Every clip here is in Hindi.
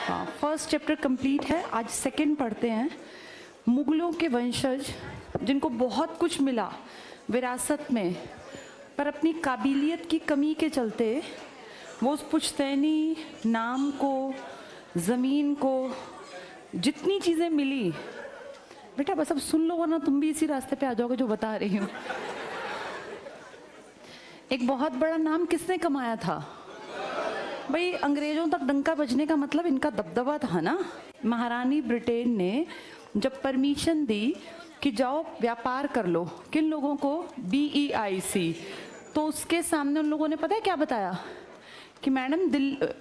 हाँ, फर्स्ट चैप्टर कंप्लीट है, आज सेकंड पढ़ते हैं। मुगलों के वंशज जिनको बहुत कुछ मिला विरासत में, पर अपनी काबिलियत की कमी के चलते वो उस पुश्तैनी नाम को, ज़मीन को, जितनी चीज़ें मिली, बेटा बस अब सुन लो वरना तुम भी इसी रास्ते पे आ जाओगे जो बता रही हूँ। एक बहुत बड़ा नाम किसने कमाया था भाई? अंग्रेजों तक डंका बजने का मतलब इनका दबदबा था ना। महारानी ब्रिटेन ने जब परमिशन दी कि जाओ व्यापार कर लो, किन लोगों को? BEIC। तो उसके सामने उन लोगों ने पता है क्या बताया कि मैडम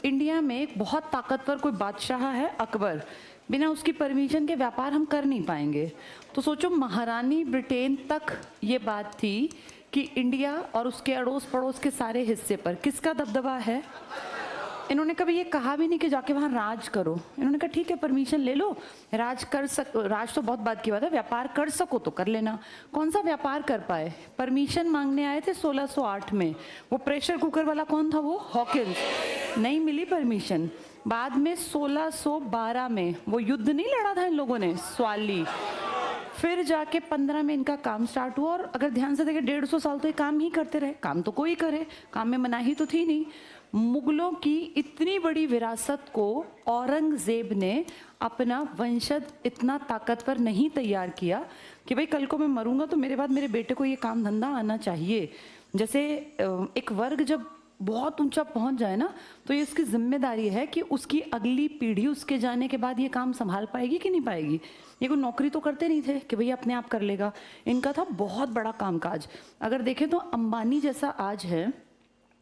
इंडिया में एक बहुत ताकतवर कोई बादशाह है अकबर, बिना उसकी परमिशन के व्यापार हम कर नहीं पाएंगे। तो सोचो, महारानी ब्रिटेन तक ये बात थी कि इंडिया और उसके अड़ोस पड़ोस के सारे हिस्से पर किसका दबदबा है। इन्होंने कभी ये कहा भी नहीं कि जाके वहाँ राज करो। इन्होंने कहा ठीक है परमिशन ले लो, राज तो बहुत बात की बात है, व्यापार कर सको तो कर लेना। कौन सा व्यापार कर पाए? परमिशन मांगने आए थे 1608 में, वो प्रेशर कुकर वाला कौन था? वो हॉकिंस। नहीं मिली परमिशन। बाद में 1612 में वो युद्ध नहीं लड़ा था इन लोगों ने, स्वाली। फिर जाके 15 में इनका काम स्टार्ट हुआ, और अगर ध्यान से देखें 150 साल तो ये काम ही करते रहे। काम तो कोई करे, काम में मनाही तो थी नहीं। मुगलों की इतनी बड़ी विरासत को औरंगजेब ने अपना वंशज इतना ताकतवर नहीं तैयार किया कि भाई कल को मैं मरूंगा तो मेरे बाद मेरे बेटे को ये काम धंधा आना चाहिए। जैसे एक वर्ग जब बहुत ऊंचा पहुंच जाए ना, तो ये उसकी जिम्मेदारी है कि उसकी अगली पीढ़ी उसके जाने के बाद ये काम संभाल पाएगी कि नहीं पाएगी। ये कोई नौकरी तो करते नहीं थे कि भैया अपने आप कर लेगा। इनका था बहुत बड़ा कामकाज। अगर देखें तो अंबानी जैसा आज है,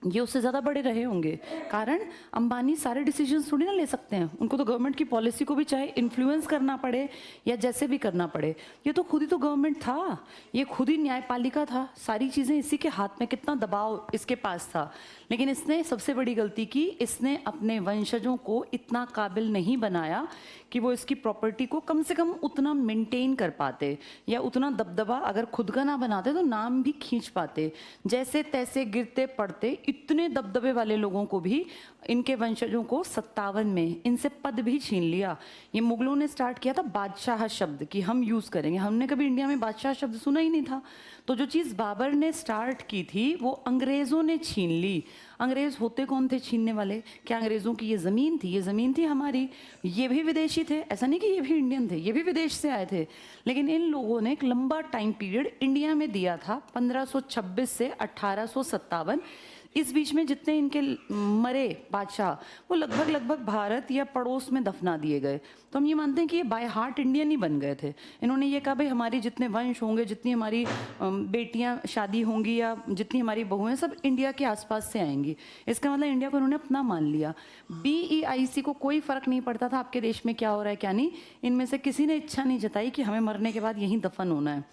ये उससे ज़्यादा बड़े रहे होंगे। कारण अंबानी सारे डिसीजंस थोड़ी ना ले सकते हैं, उनको तो गवर्नमेंट की पॉलिसी को भी चाहे इन्फ्लुएंस करना पड़े या जैसे भी करना पड़े। ये तो खुद ही तो गवर्नमेंट था, ये खुद ही न्यायपालिका था, सारी चीज़ें इसी के हाथ में, कितना दबाव इसके पास था। लेकिन इसने सबसे बड़ी गलती की, इसने अपने वंशजों को इतना काबिल नहीं बनाया कि वो इसकी प्रॉपर्टी को कम से कम उतना मेंटेन कर पाते, या उतना दबदबा अगर खुद का ना बनाते तो नाम भी खींच पाते। जैसे तैसे गिरते पड़ते इतने दबदबे वाले लोगों को भी, इनके वंशजों को 57 में इनसे पद भी छीन लिया। ये मुगलों ने स्टार्ट किया था बादशाह शब्द कि हम यूज़ करेंगे। हमने कभी इंडिया में बादशाह शब्द सुना ही नहीं था। तो जो चीज़ बाबर ने स्टार्ट की थी वो अंग्रेज़ों ने छीन ली। अंग्रेज़ होते कौन थे छीनने वाले? क्या अंग्रेज़ों की ये ज़मीन थी? ये ज़मीन थी हमारी। ये भी विदेशी थे, ऐसा नहीं कि ये भी इंडियन थे, ये भी विदेश से आए थे। लेकिन इन लोगों ने एक लंबा टाइम पीरियड इंडिया में दिया था, 1526 से 1857। इस बीच में जितने इनके मरे बादशाह, वो लगभग भारत या पड़ोस में दफना दिए गए। तो हम ये मानते हैं कि ये बाय हार्ट इंडियन ही बन गए थे। इन्होंने ये कहा भाई हमारी जितने वंश होंगे, जितनी हमारी बेटियां शादी होंगी या जितनी हमारी बहुएं, सब इंडिया के आसपास से आएंगी। इसका मतलब इंडिया को उन्होंने अपना मान लिया। BEIC को कोई फर्क नहीं पड़ता था आपके देश में क्या हो रहा है क्या नहीं। इनमें से किसी ने इच्छा नहीं जताई कि हमें मरने के बाद यहीं दफन होना है।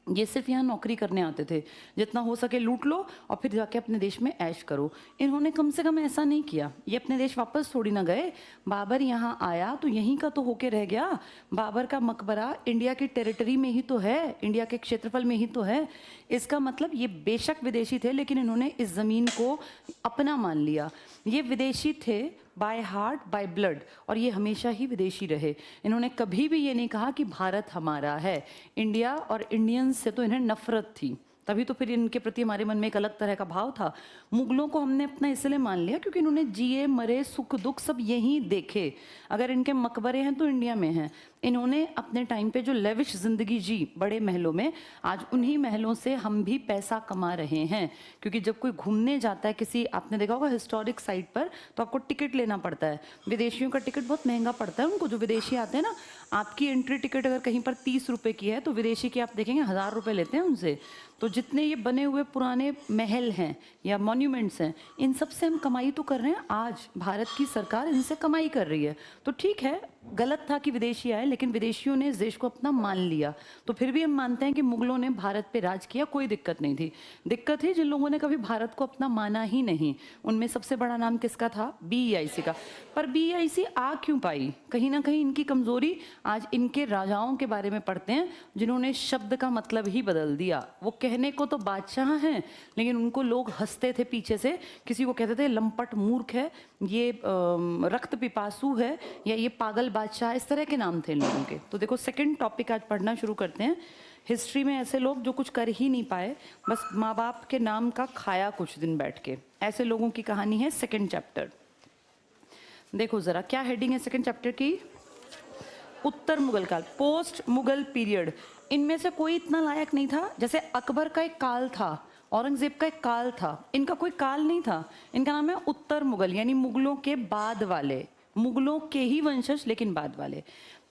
ये सिर्फ यहाँ नौकरी करने आते थे, जितना हो सके लूट लो और फिर जाके अपने देश में ऐश करो। इन्होंने कम से कम ऐसा नहीं किया। ये अपने देश वापस थोड़ी ना गए। बाबर यहाँ आया तो यहीं का तो होके रह गया। बाबर का मकबरा इंडिया की टेरिटरी में ही तो है, इंडिया के क्षेत्रफल में ही तो है। इसका मतलब ये बेशक विदेशी थे, लेकिन इन्होंने इस ज़मीन को अपना मान लिया। ये विदेशी थे बाय हार्ट, बाय ब्लड, और ये हमेशा ही विदेशी रहे। इन्होंने कभी भी ये नहीं कहा कि भारत हमारा है। इंडिया और इंडियंस से तो इन्हें नफरत थी, तभी तो फिर इनके प्रति हमारे मन में एक अलग तरह का भाव था। मुगलों को हमने अपना इसलिए मान लिया क्योंकि इन्होंने जिए मरे सुख दुख सब यहीं देखे। अगर इनके मकबरे हैं तो इंडिया में हैं। इन्होंने अपने टाइम पे जो लेविश ज़िंदगी जी बड़े महलों में, आज उन्हीं महलों से हम भी पैसा कमा रहे हैं। क्योंकि जब कोई घूमने जाता है किसी, आपने देखा होगा हिस्टोरिक साइट पर, तो आपको टिकट लेना पड़ता है। विदेशियों का टिकट बहुत महंगा पड़ता है उनको। जो विदेशी आते हैं ना, आपकी एंट्री टिकट अगर कहीं पर 30 रुपये की है तो विदेशी की आप देखेंगे 1000 रुपये लेते हैं उनसे। तो जितने ये बने हुए पुराने महल हैं या मॉन्यूमेंट्स हैं, इन सब से हम कमाई तो कर रहे हैं। आज भारत की सरकार इनसे कमाई कर रही है। तो ठीक है, गलत था कि विदेशी आए, लेकिन विदेशियों ने इस देश को अपना मान लिया। तो फिर भी हम मानते हैं कि मुगलों ने भारत पे राज किया, कोई दिक्कत नहीं थी। दिक्कत थी जिन लोगों ने कभी भारत को अपना माना ही नहीं। उनमें सबसे बड़ा नाम किसका था? BEIC का। पर BEIC आ क्यों पाई? कहीं ना कहीं इनकी कमजोरी आज इनके राजाओं के बारे में पढ़ते हैं, जिन्होंने शब्द का मतलब ही बदल दिया। वो कहने कहने को तो बादशाह हैं, लेकिन उनको लोग हंसते थे पीछे से, किसी को कहते थे लंपट मूर्ख है, ये रक्त पिपासु है, या ये पागल बादशाह, इस तरह के नाम थे इन लोगों के। तो देखो सेकंड टॉपिक आज पढ़ना शुरू करते हैं। हिस्ट्री में ऐसे लोग जो कुछ कर ही नहीं पाए, बस माँ बाप के नाम का खाया कुछ दिन बैठ के, ऐसे लोगों की कहानी है सेकंड चैप्टर। देखो जरा क्या हेडिंग है सेकंड चैप्टर की, उत्तर मुगल काल, पोस्ट मुगल पीरियड। इनमें से कोई इतना लायक नहीं था, जैसे अकबर का एक काल था, औरंगजेब का एक काल था, इनका कोई काल नहीं था। इनका नाम है उत्तर मुगल, यानी मुगलों के बाद वाले, मुगलों के ही वंशज लेकिन बाद वाले।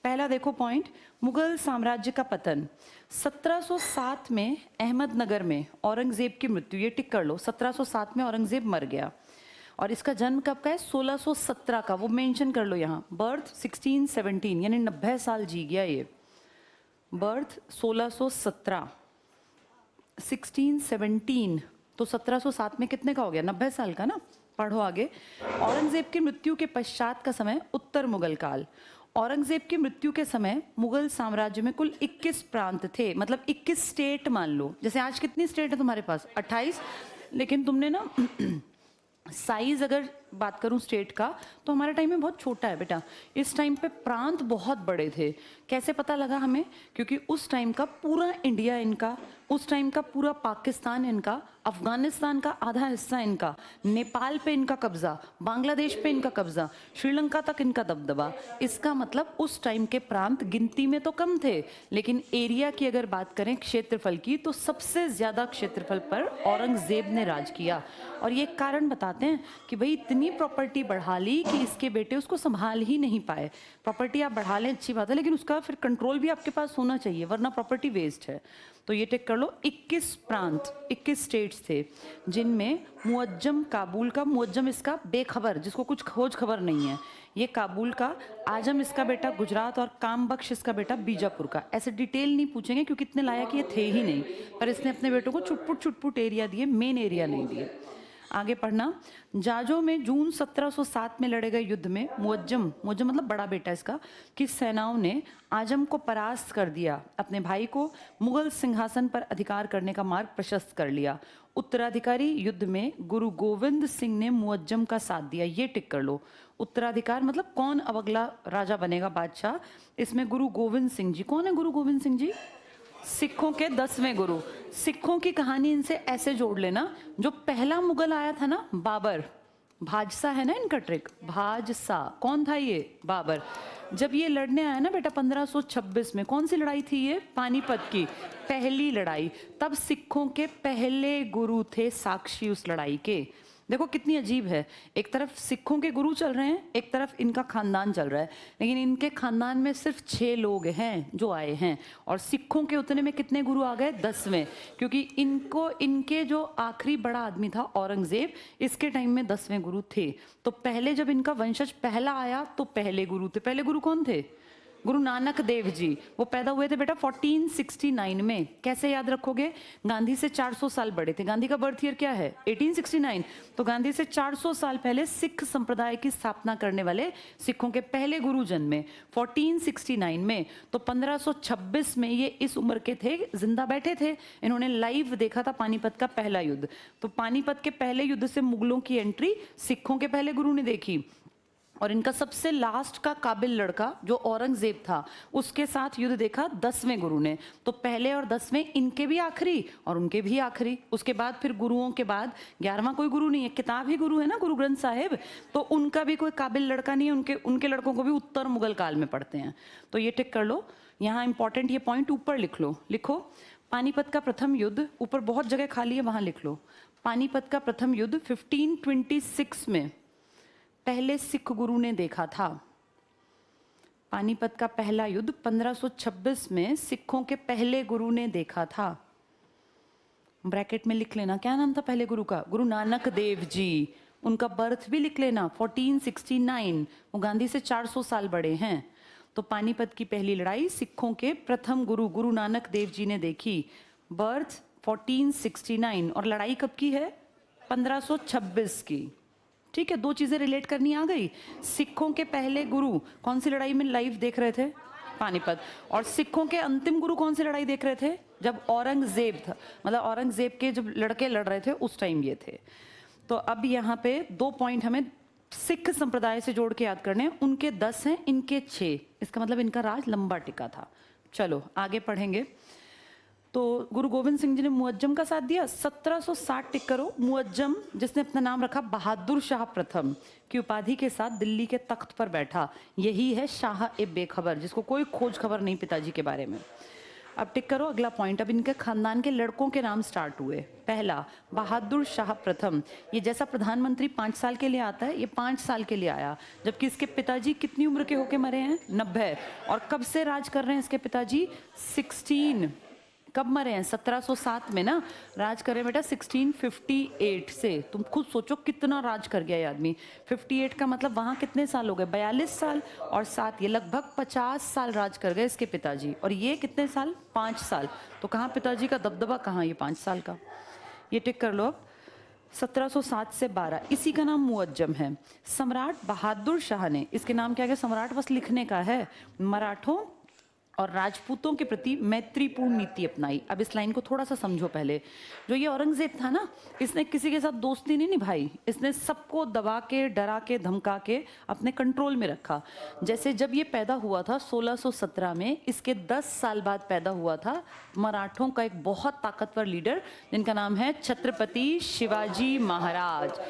पहला देखो पॉइंट, मुगल साम्राज्य का पतन। 1707 में अहमदनगर में औरंगजेब की मृत्यु, ये टिक कर लो, 1707 में औरंगजेब मर गया। और इसका जन्म कब का है, 1617 का, वो मेंशन कर लो यहाँ। बर्थ 1617, यानी 90 साल जी गया ये। बर्थ 1617, 1617, तो 1707 में कितने का हो गया, 90 साल का ना। पढ़ो आगे। औरंगजेब की मृत्यु के पश्चात का समय उत्तर मुगल काल। औरंगजेब की मृत्यु के समय मुगल साम्राज्य में कुल 21 प्रांत थे, मतलब 21 स्टेट मान लो। जैसे आज कितनी स्टेट है तुम्हारे पास, 28, लेकिन तुमने ना साइज अगर बात करूं स्टेट का, तो हमारे टाइम में बहुत छोटा है बेटा। इस टाइम पे प्रांत बहुत बड़े थे। कैसे पता लगा हमें, क्योंकि उस टाइम का पूरा इंडिया इनका, उस टाइम का पूरा पाकिस्तान इनका, अफगानिस्तान का आधा हिस्सा इनका, नेपाल पे इनका कब्जा, बांग्लादेश पे इनका कब्जा, श्रीलंका तक इनका दबदबा। इसका मतलब उस टाइम के प्रांत गिनती में तो कम थे, लेकिन एरिया की अगर बात करें, क्षेत्रफल की, तो सबसे ज्यादा क्षेत्रफल पर औरंगजेब ने राज किया। और ये कारण बताते हैं कि भाई इतनी प्रॉपर्टी बढ़ा ली कि इसके बेटे उसको संभाल ही नहीं पाए। प्रॉपर्टी आप बढ़ा लें अच्छी बात है, लेकिन उसका फिर कंट्रोल भी आपके पास होना चाहिए, वरना प्रॉपर्टी वेस्ट है। तो ये टिक कर लो, 21 प्रांत, 21 स्टेट्स थे, जिनमें मुअज्जम काबुल का, मुअज्जम इसका बेखबर, जिसको कुछ खोज खबर नहीं है, ये काबुल का, आजम इसका बेटा गुजरात, और काम बख्श इसका बेटा बीजापुर का। ऐसे डिटेल नहीं पूछेंगे क्योंकि इतने लायक ये थे ही नहीं, पर इसने अपने बेटों को छुटपुट छुटपुट एरिया दिए, मेन एरिया नहीं दिए। आगे पढ़ना। जाजो में जून 1707 में लड़े गए युद्ध में मुअज्जम, मुअज्जम मतलब बड़ा बेटा इसका, की सेनाओं ने आजम को परास्त कर दिया, अपने भाई को मुगल सिंहासन पर अधिकार करने का मार्ग प्रशस्त कर लिया। उत्तराधिकारी युद्ध में गुरु गोविंद सिंह ने मुअज्जम का साथ दिया, ये टिक कर लो। उत्तराधिकार मतलब कौन अब अगला राजा बनेगा, बादशाह। इसमें गुरु गोविंद सिंह जी, कौन है गुरु गोविंद सिंह जी, सिखों के 10वें गुरु। सिखों की कहानी इनसे ऐसे जोड़ लेना, जो पहला मुगल आया था ना, बाबर, भाजसा है ना इनका ट्रिक, भाजसा, कौन था ये, बाबर। जब ये लड़ने आया ना बेटा 1526 में, कौन सी लड़ाई थी ये, पानीपत की पहली लड़ाई, तब सिखों के पहले गुरु थे साक्षी उस लड़ाई के। देखो कितनी अजीब है, एक तरफ सिखों के गुरु चल रहे हैं, एक तरफ इनका खानदान चल रहा है, लेकिन इनके खानदान में सिर्फ 6 लोग हैं जो आए हैं, और सिखों के उतने में कितने गुरु आ गए, 10वें, क्योंकि इनको, इनके जो आखिरी बड़ा आदमी था औरंगजेब, इसके टाइम में 10वें गुरु थे। तो पहले जब इनका वंशज पहला आया तो पहले गुरु थे। पहले गुरु कौन थे, गुरु नानक देव जी। वो पैदा हुए थे बेटा 1469 में। कैसे याद रखोगे, गांधी से 400 साल बड़े थे। गांधी का बर्थ ईयर क्या है, 1869, तो गांधी से 400 साल पहले सिख संप्रदाय की स्थापना करने वाले सिखों के पहले गुरु जन्मे 1469 में। तो 1526 में ये इस उम्र के थे, जिंदा बैठे थे, इन्होंने लाइव देखा था पानीपत का पहला युद्ध। तो पानीपत के पहले युद्ध से मुगलों की एंट्री सिखों के पहले गुरु ने देखी, और इनका सबसे लास्ट का काबिल लड़का जो औरंगजेब था, उसके साथ युद्ध देखा 10वें गुरु ने। तो पहले और 10वें इनके भी आखिरी और उनके भी आखिरी। उसके बाद फिर गुरुओं के बाद 11वां कोई गुरु नहीं है, किताब ही गुरु है ना, गुरु ग्रंथ साहिब, तो उनका भी कोई काबिल लड़का नहीं है। उनके लड़कों को भी उत्तर मुगल काल में पढ़ते हैं। तो ये टिक कर लो, यहाँ इंपॉर्टेंट ये पॉइंट ऊपर लिख लो, लिखो पानीपत का प्रथम युद्ध, ऊपर बहुत जगह खाली है वहां लिख लो। पानीपत का प्रथम युद्ध 1526 में पहले सिख गुरु ने देखा था। पानीपत का पहला युद्ध 1526 में सिखों के पहले गुरु ने देखा था। ब्रैकेट में लिख लेना क्या नाम था पहले गुरु का, गुरु नानक देव जी। उनका बर्थ भी लिख लेना 1469, वो गांधी से 400 साल बड़े हैं। तो पानीपत की पहली लड़ाई सिखों के प्रथम गुरु गुरु नानक देव जी ने देखी। बर्थ 1469, और लड़ाई कब की है, 1526 की। ठीक है, 2 चीजें रिलेट करनी आ गई। सिखों के पहले गुरु कौन सी लड़ाई में लाइव देख रहे थे, पानीपत, और सिखों के अंतिम गुरु कौन सी लड़ाई देख रहे थे, जब औरंगजेब था, मतलब औरंगजेब के जब लड़के लड़ रहे थे उस टाइम ये थे। तो अब यहाँ पे 2 पॉइंट हमें सिख संप्रदाय से जोड़ के याद करने हैं। उनके 10 हैं, इनके 6, इसका मतलब इनका राज लंबा टिका था। चलो आगे पढ़ेंगे। तो गुरु गोविंद सिंह जी ने मुअज्जम का साथ दिया। 1760 टिक करो। मुअज्जम जिसने अपना नाम रखा बहादुर शाह प्रथम की उपाधि के साथ दिल्ली के तख्त पर बैठा, यही है शाह ए बेखबर, जिसको कोई खोज खबर नहीं पिताजी के बारे में। अब टिक करो अगला पॉइंट। अब इनके खानदान के लड़कों के नाम स्टार्ट हुए। पहला बहादुर शाह प्रथम, ये जैसा प्रधानमंत्री 5 साल के लिए आता है, ये 5 साल के लिए आया, जबकि इसके पिताजी कितनी उम्र के होके मरे हैं? 90। और कब से राज कर रहे हैं इसके पिताजी? 16। कब मरे हैं? 1707 में ना। राज करे बेटा 1658 से। तुम खुद सोचो कितना राज कर गया ये आदमी। 58 का मतलब वहाँ कितने साल हो गए? 42 साल और 7, ये लगभग 50 साल राज कर गए इसके पिताजी। और ये कितने साल? 5 साल। तो कहाँ पिताजी का दबदबा, कहाँ ये 5 साल का? ये टिक कर लो अब। 1707 से 12, इसी का नाम मुअज्जम है। सम्राट बहादुर शाह ने, इसके नाम क्या है? सम्राट बस लिखने का है। मराठों और राजपूतों के प्रति मैत्रीपूर्ण नीति अपनाई। अब इस लाइन को थोड़ा सा समझो पहले। जो ये औरंगजेब था ना, इसने किसी के साथ दोस्ती नहीं निभाई, इसने सबको दबा के, डरा के, धमका के अपने कंट्रोल में रखा। जैसे जब ये पैदा हुआ था 1617 में, इसके 10 साल बाद पैदा हुआ था मराठों का एक बहुत ताकतवर लीडर, जिनका नाम है छत्रपति शिवाजी महाराज।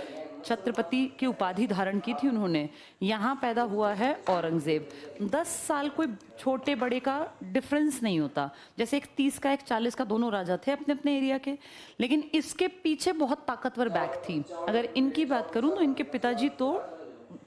छत्रपति की उपाधि धारण की थी उन्होंने। यहाँ पैदा हुआ है औरंगजेब। 10 साल कोई छोटे बड़े का डिफरेंस नहीं होता। जैसे एक 30 का एक 40 का, दोनों राजा थे अपने अपने एरिया के, लेकिन इसके पीछे बहुत ताकतवर बैक थी। अगर इनकी बात करूं तो इनके पिताजी तो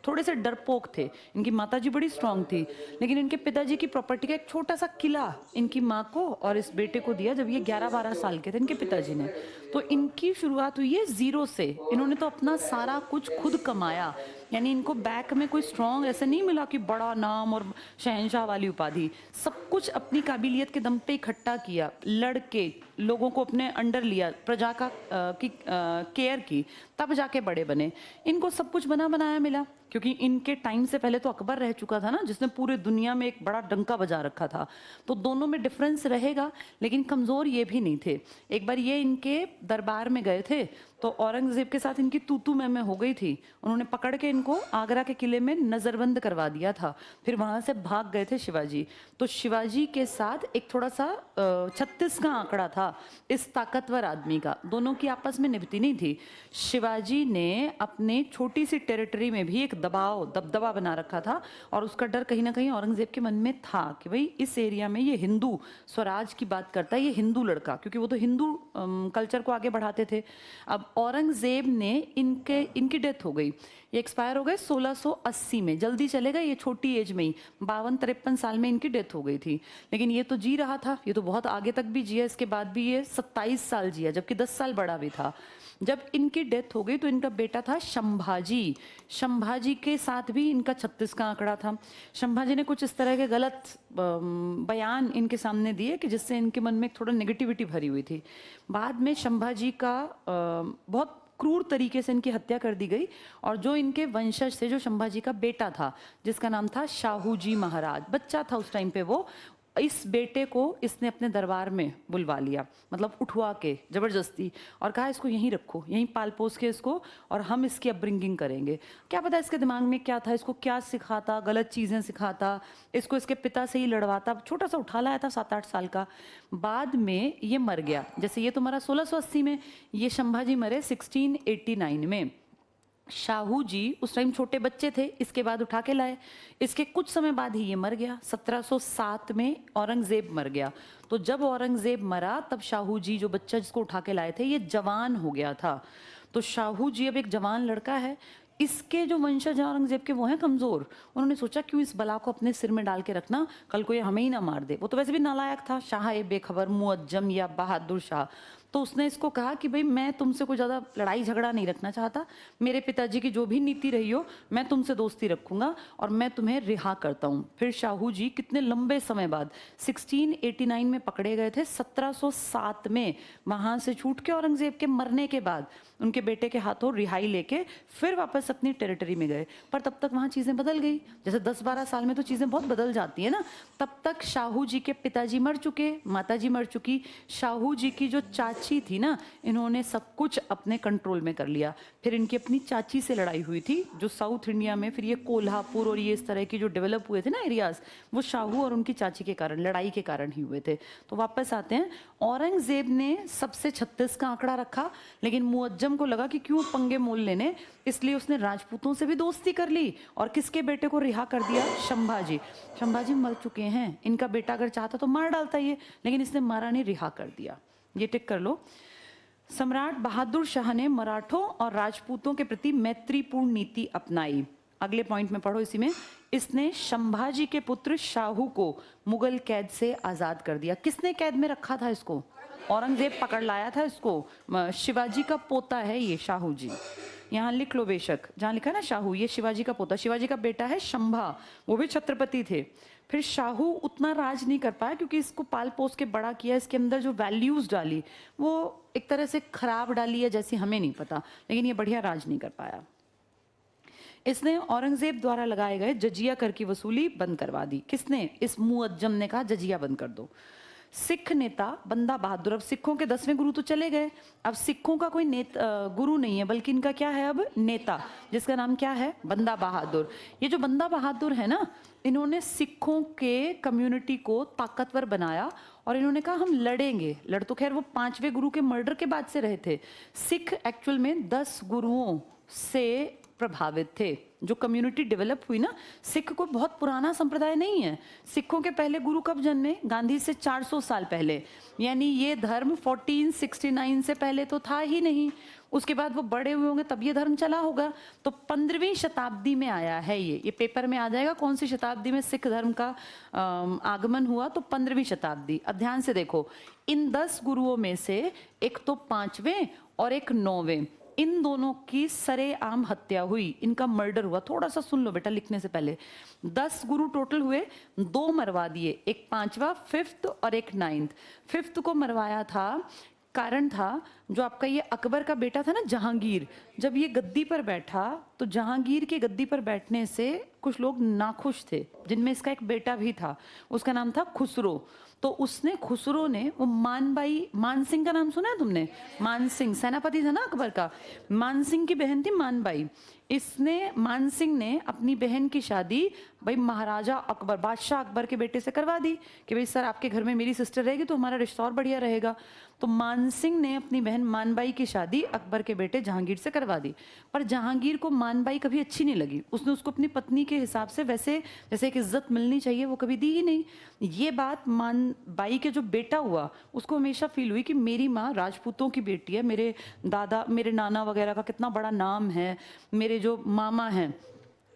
थोड़े से डरपोक थे। इनकी माताजी बड़ी स्ट्रांग थी, लेकिन इनके पिताजी की प्रॉपर्टी का एक छोटा सा किला इनकी माँ को और इस बेटे को दिया जब ये 11-12 साल के थे इनके पिताजी ने। तो इनकी शुरुआत हुई है 0 से। इन्होंने तो अपना सारा कुछ खुद कमाया, यानी इनको बैक में कोई स्ट्रांग ऐसे नहीं मिला कि बड़ा नाम और शहंशाह वाली उपाधि। सब कुछ अपनी काबिलियत के दम पे इकट्ठा किया, लड़के लोगों को अपने अंडर लिया, प्रजा का केयर की, तब जाके बड़े बने। इनको सब कुछ बना बनाया मिला, क्योंकि इनके टाइम से पहले तो अकबर रह चुका था ना, जिसने पूरे दुनिया में एक बड़ा डंका बजा रखा था। तो दोनों में डिफरेंस रहेगा, लेकिन कमज़ोर ये भी नहीं थे। एक बार ये इनके दरबार में गए थे तो औरंगजेब के साथ इनकी तू मैं हो गई थी। उन्होंने पकड़ के इनको आगरा के किले में नज़रबंद करवा दिया था। फिर वहाँ से भाग गए थे शिवाजी। तो शिवाजी के साथ एक थोड़ा सा 36 का आंकड़ा था इस ताकतवर आदमी का। दोनों की आपस में निभती नहीं थी। शिवाजी ने अपने छोटी सी टेरिटरी में भी एक दबदबा बना रखा था, और उसका डर कहीं ना कहीं औरंगजेब के मन में था कि भाई इस एरिया में ये हिंदू स्वराज की बात करता है, ये हिंदू लड़का, क्योंकि वो तो हिंदू कल्चर को आगे बढ़ाते थे। अब औरंगजेब ने इनकी डेथ हो गई, ये एक्सपायर हो गए 1680 में। जल्दी चलेगा, ये छोटी एज में ही 52-53 साल में इनकी डेथ हो गई थी। लेकिन ये तो जी रहा था, ये तो बहुत आगे तक भी जिया, इसके बाद भी ये 27 साल जिया, जबकि 10 साल बड़ा भी था। जब इनकी डेथ हो गई तो इनका बेटा था संभाजी। संभाजी के साथ भी इनका 36 का आंकड़ा था। संभाजी ने कुछ इस तरह के गलत बयान इनके सामने दिए कि जिससे इनके मन में थोड़ा नेगेटिविटी भरी हुई थी। बाद में संभाजी का बहुत क्रूर तरीके से इनकी हत्या कर दी गई, और जो इनके वंशज से, जो संभाजी का बेटा था जिसका नाम था शाहूजी महाराज, बच्चा था उस टाइम पे वो, इस बेटे को इसने अपने दरबार में बुलवा लिया, मतलब उठवा के जबरदस्ती, और कहा इसको यहीं रखो, यहीं पाल पोस के इसको, और हम इसकी अपब्रिंगिंग करेंगे। क्या पता इसके दिमाग में क्या था, इसको क्या सिखाता, गलत चीज़ें सिखाता, इसको इसके पिता से ही लड़वाता। छोटा सा उठा लाया था 7-8 साल का। बाद में ये मर गया। जैसे ये तो मरा 1680 में, ये संभाजी मरे 1689 में। शाहू जी उस टाइम छोटे बच्चे थे, इसके बाद उठा के लाए। इसके कुछ समय बाद ही ये मर गया। 1707 में औरंगजेब मर गया। तो जब औरंगजेब मरा तब शाहू जी, जो बच्चा जिसको उठा के लाए थे, ये जवान हो गया था। तो शाहू जी अब एक जवान लड़का है। इसके जो वंशज हैं औरंगजेब के, वो हैं कमज़ोर। उन्होंने सोचा क्यों इस बला को अपने सिर में डाल के रखना, कल को ये हमें ही ना मार दे। वो तो वैसे भी नालायक था, शाह ए बेखबर, मुअज्जम या बहादुर शाह। तो उसने इसको कहा कि भाई मैं तुमसे कोई ज़्यादा लड़ाई झगड़ा नहीं रखना चाहता, मेरे पिताजी की जो भी नीति रही हो मैं तुमसे दोस्ती रखूंगा और मैं तुम्हें रिहा करता हूँ। फिर शाहू जी कितने लंबे समय बाद 1689 में पकड़े गए थे, 1707 में वहाँ से छूट के औरंगजेब के मरने के बाद उनके बेटे के हाथों रिहाई लेके फिर वापस अपनी टेरिटरी में गए। पर तब तक वहाँ चीज़ें बदल गई, जैसे 10-12 साल में तो चीज़ें बहुत बदल जाती है ना। तब तक शाहू जी के पिताजी मर चुके, माताजी मर चुकी, शाहू जी की जो चाची थी ना, इन्होंने सब कुछ अपने कंट्रोल में कर लिया। फिर इनकी अपनी चाची से लड़ाई हुई थी, जो साउथ इंडिया में फिर ये कोल्हापुर और ये इस तरह की जो डेवलप हुए थे ना एरियाज, वो शाहू और उनकी चाची के कारण, लड़ाई के कारण ही हुए थे। तो वापस आते हैं, औरंगजेब ने सबसे 36 का आंकड़ा रखा, लेकिन मुअज्जम को लगा कि क्यों पंगे मोल लेने, इसलिए उसने राजपूतों से भी दोस्ती कर ली और किसके बेटे को रिहा कर दिया? शंभाजी। शंभाजी मर चुके हैं, इनका बेटा अगर चाहता तो मार डालता ये, लेकिन इसने मारा नहीं, रिहा कर दिया। ये टिक कर लो। सम्राट बहादुर शाह ने मराठों और राजपूतों के प्रति मैत्रीपूर्ण नीति अपनाई। अगले पॉइंट में पढ़ो इसी में, इसने शंभाजी के पुत्र शाहू को मुगल कैद से आजाद कर दिया। किसने कैद में रखा था इसको? औरंगजेब पकड़ लाया था इसको। शिवाजी का पोता है ये शाहू जी, यहाँ लिख लो बेशक, जहाँ लिखा है ना शाहू, ये शिवाजी का पोता, शिवाजी का बेटा है शंभा, वो भी छत्रपति थे। फिर शाहू उतना राज नहीं कर पाया क्योंकि इसको पाल पोस के बड़ा किया, इसके अंदर जो वैल्यूज डाली वो एक तरह से खराब डाली है जैसी, हमें नहीं पता, लेकिन ये बढ़िया राज नहीं कर पाया। इसने औरंगजेब द्वारा लगाए गए जजिया कर की वसूली बंद करवा दी। किसने? इस मुअज्जम ने कहा जजिया बंद कर दो। सिख नेता बंदा बहादुर, अब सिखों के 10वें गुरु तो चले गए, अब सिखों का कोई गुरु नहीं है, बल्कि इनका क्या है अब? नेता, जिसका नाम क्या है? बंदा बहादुर। ये जो बंदा बहादुर है ना, इन्होंने सिखों के कम्युनिटी को ताकतवर बनाया और इन्होंने कहा हम लड़ेंगे। लड़ तो खैर वो 5वें गुरु के मर्डर के बाद से रहे थे। सिख एक्चुअल में 10 गुरुओं से प्रभावित थे। जो कम्युनिटी डेवलप हुई ना, सिख को बहुत पुराना संप्रदाय नहीं है। सिखों के पहले गुरु कब जन्मे? गांधी से 400 साल पहले, यानी ये धर्म 1469 से पहले तो था ही नहीं। उसके बाद वो बड़े हुए होंगे तब ये धर्म चला होगा। तो 15वीं शताब्दी में आया है ये पेपर में आ जाएगा कौन सी शताब्दी में सिख धर्म का आगमन हुआ, तो 15वीं शताब्दी। अब ध्यान से देखो, इन 10 गुरुओं में से एक तो 5वें और एक 9वें, इन दोनों की सरेआम हत्या हुई, इनका मर्डर हुआ। थोड़ा सा सुन लो बेटा लिखने से पहले। 10 गुरु टोटल हुए, 2 मरवा दिए, एक 5वां, 5th और एक 9th। 5th को मरवाया था, कारण था जो आपका ये अकबर का बेटा था ना जहांगीर, जब ये गद्दी पर बैठा तो जहांगीर के गद्दी पर बैठने से कुछ लोग नाखुश थे, जिनमें इसका एक बेटा भी था, उसका नाम था खुसरो। तो उसने, खुसरो ने, वो मानबाई, मान सिंह का नाम सुना है तुमने? मान सिंह सेनापति था ना अकबर का, मान सिंह की बहन थी मानबाई। इसने, मान सिंह ने अपनी बहन की शादी भाई महाराजा अकबर, बादशाह अकबर के बेटे से करवा दी कि भाई सर आपके घर में मेरी सिस्टर रहेगी तो हमारा रिश्ता और बढ़िया रहेगा। तो मान सिंह ने अपनी बहन मानबाई की शादी अकबर के बेटे जहांगीर से करवा दी। पर जहांगीर को मानबाई कभी अच्छी नहीं लगी, उसने उसको अपनी पत्नी के हिसाब से, वैसे जैसे एक इज्जत मिलनी चाहिए, वो कभी दी ही नहीं। ये बात मानबाई के जो बेटा हुआ उसको हमेशा फील हुई कि मेरी माँ राजपूतों की बेटी है, मेरे दादा, मेरे नाना वगैरह का कितना बड़ा नाम है, मेरे जो मामा हैं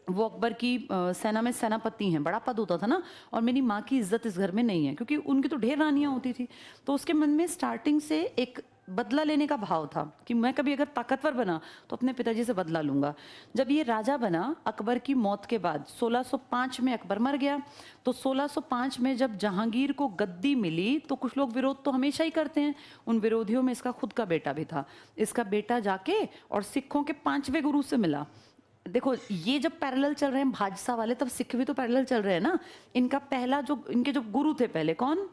वो अकबर की सेना में सेनापति हैं, बड़ा पद होता था ना, और मेरी माँ की इज्जत इस घर में नहीं है, क्योंकि उनकी तो ढेर रानियाँ होती थी। तो उसके मन में स्टार्टिंग से एक बदला लेने का भाव था कि मैं कभी अगर ताकतवर बना तो अपने पिताजी से बदला लूंगा। जब ये राजा बना अकबर की मौत के बाद, 1605 में अकबर मर गया, तो 1605 में जब जहांगीर को गद्दी मिली तो कुछ लोग विरोध तो हमेशा ही करते हैं, उन विरोधियों में इसका खुद का बेटा भी था। इसका बेटा जाके और सिखों के 5वें गुरु से मिला। देखो ये जब पैरेलल चल रहे हैं भाजसा वाले, तब सिख भी तो पैरेलल चल रहे हैं ना। इनका पहला जो, इनके जो गुरु थे पहले, कौन?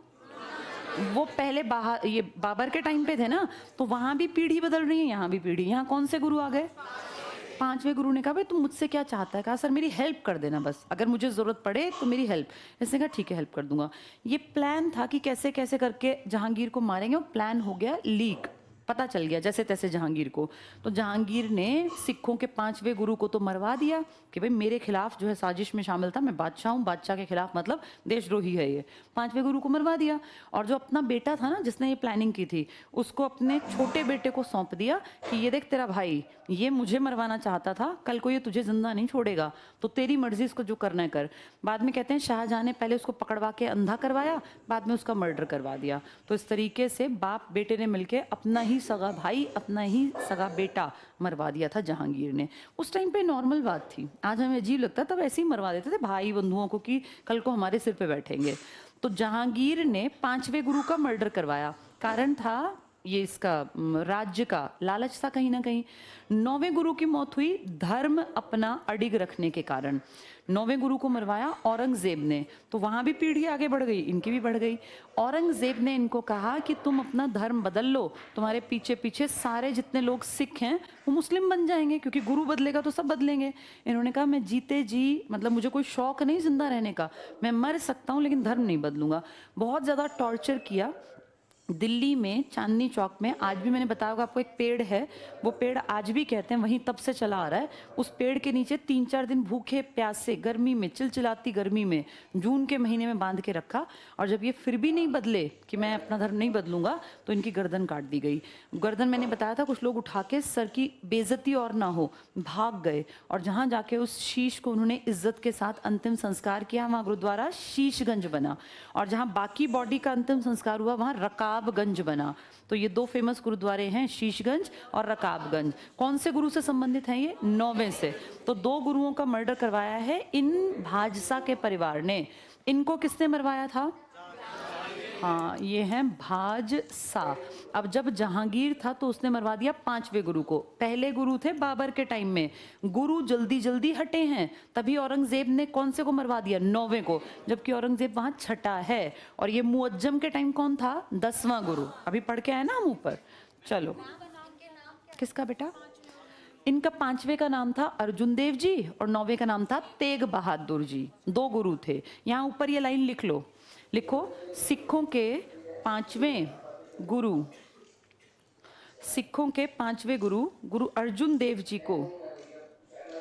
वो पहले ये बाबर के टाइम पे थे ना, तो वहां भी पीढ़ी बदल रही है, यहाँ भी पीढ़ी। यहाँ कौन से गुरु आ गए? 5वें गुरु ने कहा भाई तुम मुझसे क्या चाहता है? कहा सर मेरी हेल्प कर देना, बस अगर मुझे जरूरत पड़े तो मेरी हेल्प। इसने कहा ठीक है हेल्प कर दूंगा। ये प्लान था कि कैसे कैसे करके जहांगीर को मारेंगे, और प्लान हो गया लीक। पता चल गया जैसे तैसे जहांगीर को। तो जहांगीर ने सिखों के 5वें गुरु को तो मरवा दिया कि भाई मेरे खिलाफ जो है साजिश में शामिल था, मैं बादशाह हूँ, बादशाह के खिलाफ मतलब देशद्रोही है ये। 5वें गुरु को मरवा दिया। और जो अपना बेटा था ना जिसने ये प्लानिंग की थी, उसको अपने छोटे बेटे को सौंप दिया कि ये देख तेरा भाई ये मुझे मरवाना चाहता था, कल को ये तुझे जिंदा नहीं छोड़ेगा, तो तेरी मर्जी इसको जो करना है कर। बाद में कहते हैं शाहजहां ने पहले उसको पकड़वा के अंधा करवाया, बाद में उसका मर्डर करवा दिया। तो इस तरीके से बाप बेटे ने मिलकर अपना ही सगा भाई, अपना ही सगा बेटा मरवा दिया था जहांगीर ने। उस टाइम पे नॉर्मल बात थी, आज हमें अजीब लगता है, तब ऐसे ही मरवा देते थे भाई बंधुओं को कि कल को हमारे सिर पे बैठेंगे। तो जहांगीर ने 5वें गुरु का मर्डर करवाया, कारण था ये इसका राज्य का लालच था कहीं ना कहीं। 9वें गुरु की मौत हुई धर्म अपना अडिग रखने के कारण। 9वें गुरु को मरवाया औरंगजेब ने, तो वहां भी पीढ़ी आगे बढ़ गई, इनकी भी बढ़ गई। औरंगजेब ने इनको कहा कि तुम अपना धर्म बदल लो, तुम्हारे पीछे पीछे सारे जितने लोग सिख हैं वो मुस्लिम बन जाएंगे, क्योंकि गुरु बदलेगा तो सब बदलेंगे। इन्होंने कहा मैं जीते जी, मतलब मुझे कोई शौक नहीं जिंदा रहने का, मैं मर सकता हूँ लेकिन धर्म नहीं बदलूंगा। बहुत ज्यादा टॉर्चर किया। दिल्ली में चांदनी चौक में आज भी मैंने बताया होगा आपको, एक पेड़ है, वो पेड़ आज भी कहते हैं वहीं तब से चला आ रहा है। उस पेड़ के नीचे 3-4 दिन भूखे प्यासे गर्मी में, चिलचिलाती गर्मी में, जून के महीने में बांध के रखा। और जब ये फिर भी नहीं बदले कि मैं अपना धर्म नहीं बदलूंगा, तो इनकी गर्दन काट दी गई। गर्दन मैंने बताया था कुछ लोग उठा के सर की बेइज्जती और ना हो भाग गए, और जहाँ जाके उस शीश को उन्होंने इज्जत के साथ अंतिम संस्कार किया, वहाँ गुरुद्वारा शीशगंज बना। और जहाँ बाकी बॉडी का अंतिम संस्कार हुआ वहाँ रकाबगंज बना। तो ये 2 फेमस गुरुद्वारे हैं, शीशगंज और रकाबगंज। कौन से गुरु से संबंधित हैं ये? 9वें से। तो 2 गुरुओं का मर्डर करवाया है इन भाजसा के परिवार ने। इनको किसने मरवाया था? हाँ, ये हैं भाजसा। अब जब जहांगीर था तो उसने मरवा दिया 5वें गुरु को। पहले गुरु थे बाबर के टाइम में, गुरु जल्दी जल्दी हटे हैं, तभी औरंगजेब ने कौन से को मरवा दिया? 9वें को, जबकि औरंगजेब वहां छठा है। और ये मुअज्जम के टाइम कौन था? 10वां गुरु। अभी पढ़ के आए ना हम ऊपर। चलो, किसका बेटा? इनका 5वें का नाम था अर्जुन देव जी और 9वें का नाम था तेग बहादुर जी। 2 गुरु थे। यहाँ ऊपर ये लाइन लिख लो, लिखो, सिखों के 5वें गुरु, सिखों के 5वें गुरु गुरु अर्जुन देव जी को,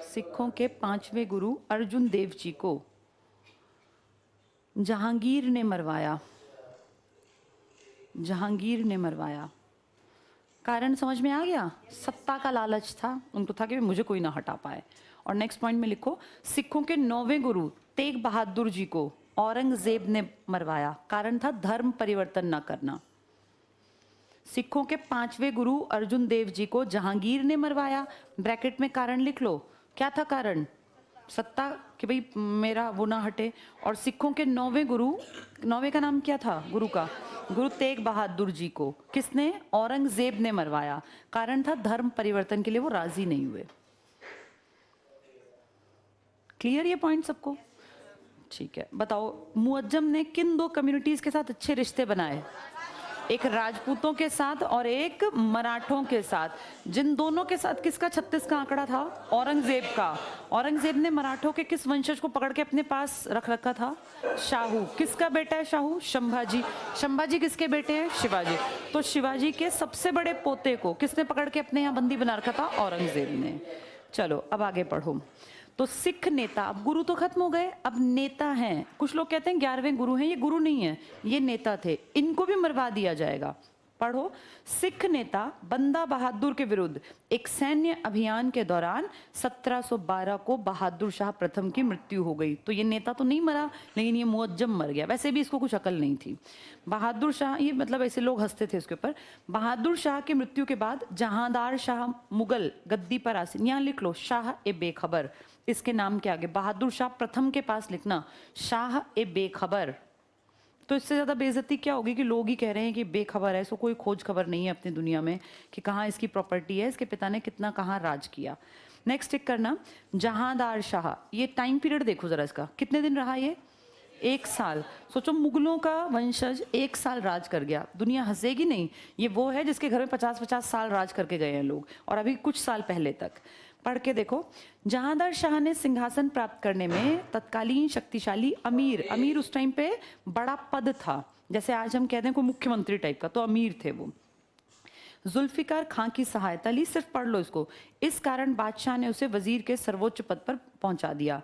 सिखों के 5वें गुरु अर्जुन देव जी को जहांगीर ने मरवाया। जहांगीर ने मरवाया। कारण समझ में आ गया? सत्ता का लालच था, उनको था कि मुझे कोई ना हटा पाए। और नेक्स्ट पॉइंट में लिखो, सिखों के 9वें गुरु तेग बहादुर जी को औरंगजेब ने मरवाया, कारण था धर्म परिवर्तन न करना। सिखों के 5वें गुरु अर्जुन देव जी को जहांगीर ने मरवाया, ब्रैकेट में कारण लिख लो। क्या था कारण? सत्ता, कि भाई मेरा वो ना हटे। और सिखों के 9वें गुरु, 9वें का नाम क्या था गुरु का? गुरु तेग बहादुर जी को किसने? औरंगजेब ने मरवाया, कारण था धर्म परिवर्तन के लिए वो राजी नहीं हुए। क्लियर ये पॉइंट सबको? ठीक है, बताओ मुअज्जम ने किन 2 कम्युनिटीज के साथ अच्छे रिश्ते बनाए? एक राजपूतों के साथ और एक मराठों के साथ। जिन दोनों के साथ किसका 36 का आंकड़ा था? औरंगजेब का। औरंगजेब ने मराठों के किस वंशज को पकड़ के अपने पास रख रखा था? शाहू। किसका बेटा है शाहू? शंभाजी। शंभाजी किसके बेटे हैं? शिवाजी। तो शिवाजी के सबसे बड़े पोते को किसने पकड़ के अपने यहाँ बंदी बना रखा था? औरंगजेब ने। चलो अब आगे पढ़ो। तो सिख नेता, अब गुरु तो खत्म हो गए, अब नेता हैं। कुछ लोग कहते हैं 11वें गुरु हैं, ये गुरु नहीं है, ये नेता थे, इनको भी मरवा दिया जाएगा। पढ़ो, सिख नेता बंदा बहादुर के विरुद्ध एक सैन्य अभियान के दौरान 1712 को बहादुर शाह प्रथम की मृत्यु हो गई। तो ये नेता तो नहीं मरा, लेकिन ये मुअज्जम मर गया। वैसे भी इसको कुछ अकल नहीं थी। बहादुर शाह, ये मतलब ऐसे लोग हंसते थे इसके ऊपर। बहादुर शाह की मृत्यु के बाद जहांदार शाह मुगल गद्दी पर आसीन। यहाँ लिख लो शाह ए बेखबर, इसके नाम के आगे बहादुर शाह प्रथम के पास लिखना शाह ए बेखबर। तो इससे ज़्यादा बेइज्जती क्या होगी कि लोग ही कह रहे हैं कि बेखबर है, इसको कोई खोज खबर नहीं है अपनी दुनिया में कि कहाँ इसकी प्रॉपर्टी है, इसके पिता ने कितना कहाँ राज किया। नेक्स्ट टिक करना, जहांदार शाह। ये टाइम पीरियड देखो जरा इसका, कितने दिन रहा ये? 1 साल। सोचो मुगलों का वंशज 1 साल राज कर गया, दुनिया हंसेगी नहीं? ये वो है जिसके घर में 50-50 साल राज करके गए हैं लोग, और अभी कुछ साल पहले तक। पढ़ के देखो, जहांदार शाह ने सिंहासन प्राप्त करने में तत्कालीन शक्तिशाली अमीर, अमीर उस टाइम पे बड़ा पद था, जैसे आज हम कहते हैं कोई मुख्यमंत्री टाइप का, तो अमीर थे वो, जुल्फिकार खां की सहायता ली, सिर्फ पढ़ लो इसको। इस कारण बादशाह ने उसे वजीर के सर्वोच्च पद पर पहुंचा दिया।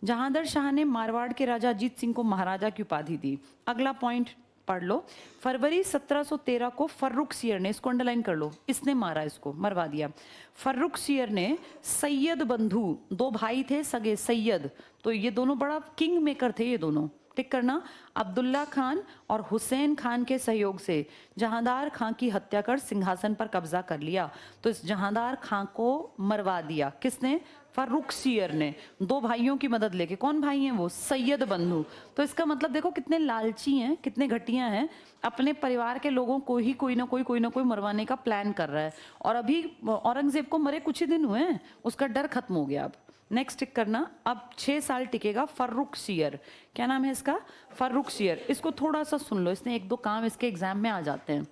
जहांदर शाह ने मारवाड़ के राजा अजीत सिंह को महाराजा की उपाधि दी। अगला पॉइंट पढ़ लो। फरवरी 1713 को फर्रुख सियर ने, इसको अंडरलाइन कर लो, इसने मारा, इसको मरवा दिया। फर्रुख सियर ने सैयद बंधु, दो भाई थे सगे सैयद, तो ये दोनों बड़ा किंग मेकर थे ये दोनों, टिक करना, अब्दुल्ला खान और हुसैन खान के सहयोग से जहांदार खां की हत्या कर सिंहासन पर कब्जा कर लिया। तो इस जहांदार खां को मरवा दिया किसने? फर्रुख सियर ने, दो भाइयों की मदद लेके। कौन भाई हैं वो? सैयद बंधु। तो इसका मतलब देखो कितने लालची हैं, कितने घटिया हैं, अपने परिवार के लोगों को ही कोई ना कोई मरवाने का प्लान कर रहा है। और अभी औरंगजेब को मरे कुछ ही दिन हुए हैं, उसका डर खत्म हो गया। अब नेक्स्ट टिक करना, अब 6 साल टिकेगा फर्रुख सियर। क्या नाम है इसका? फर्रुख सियर। इसको थोड़ा सा सुन लो, इसने एक दो काम इसके एग्जाम में आ जाते हैं।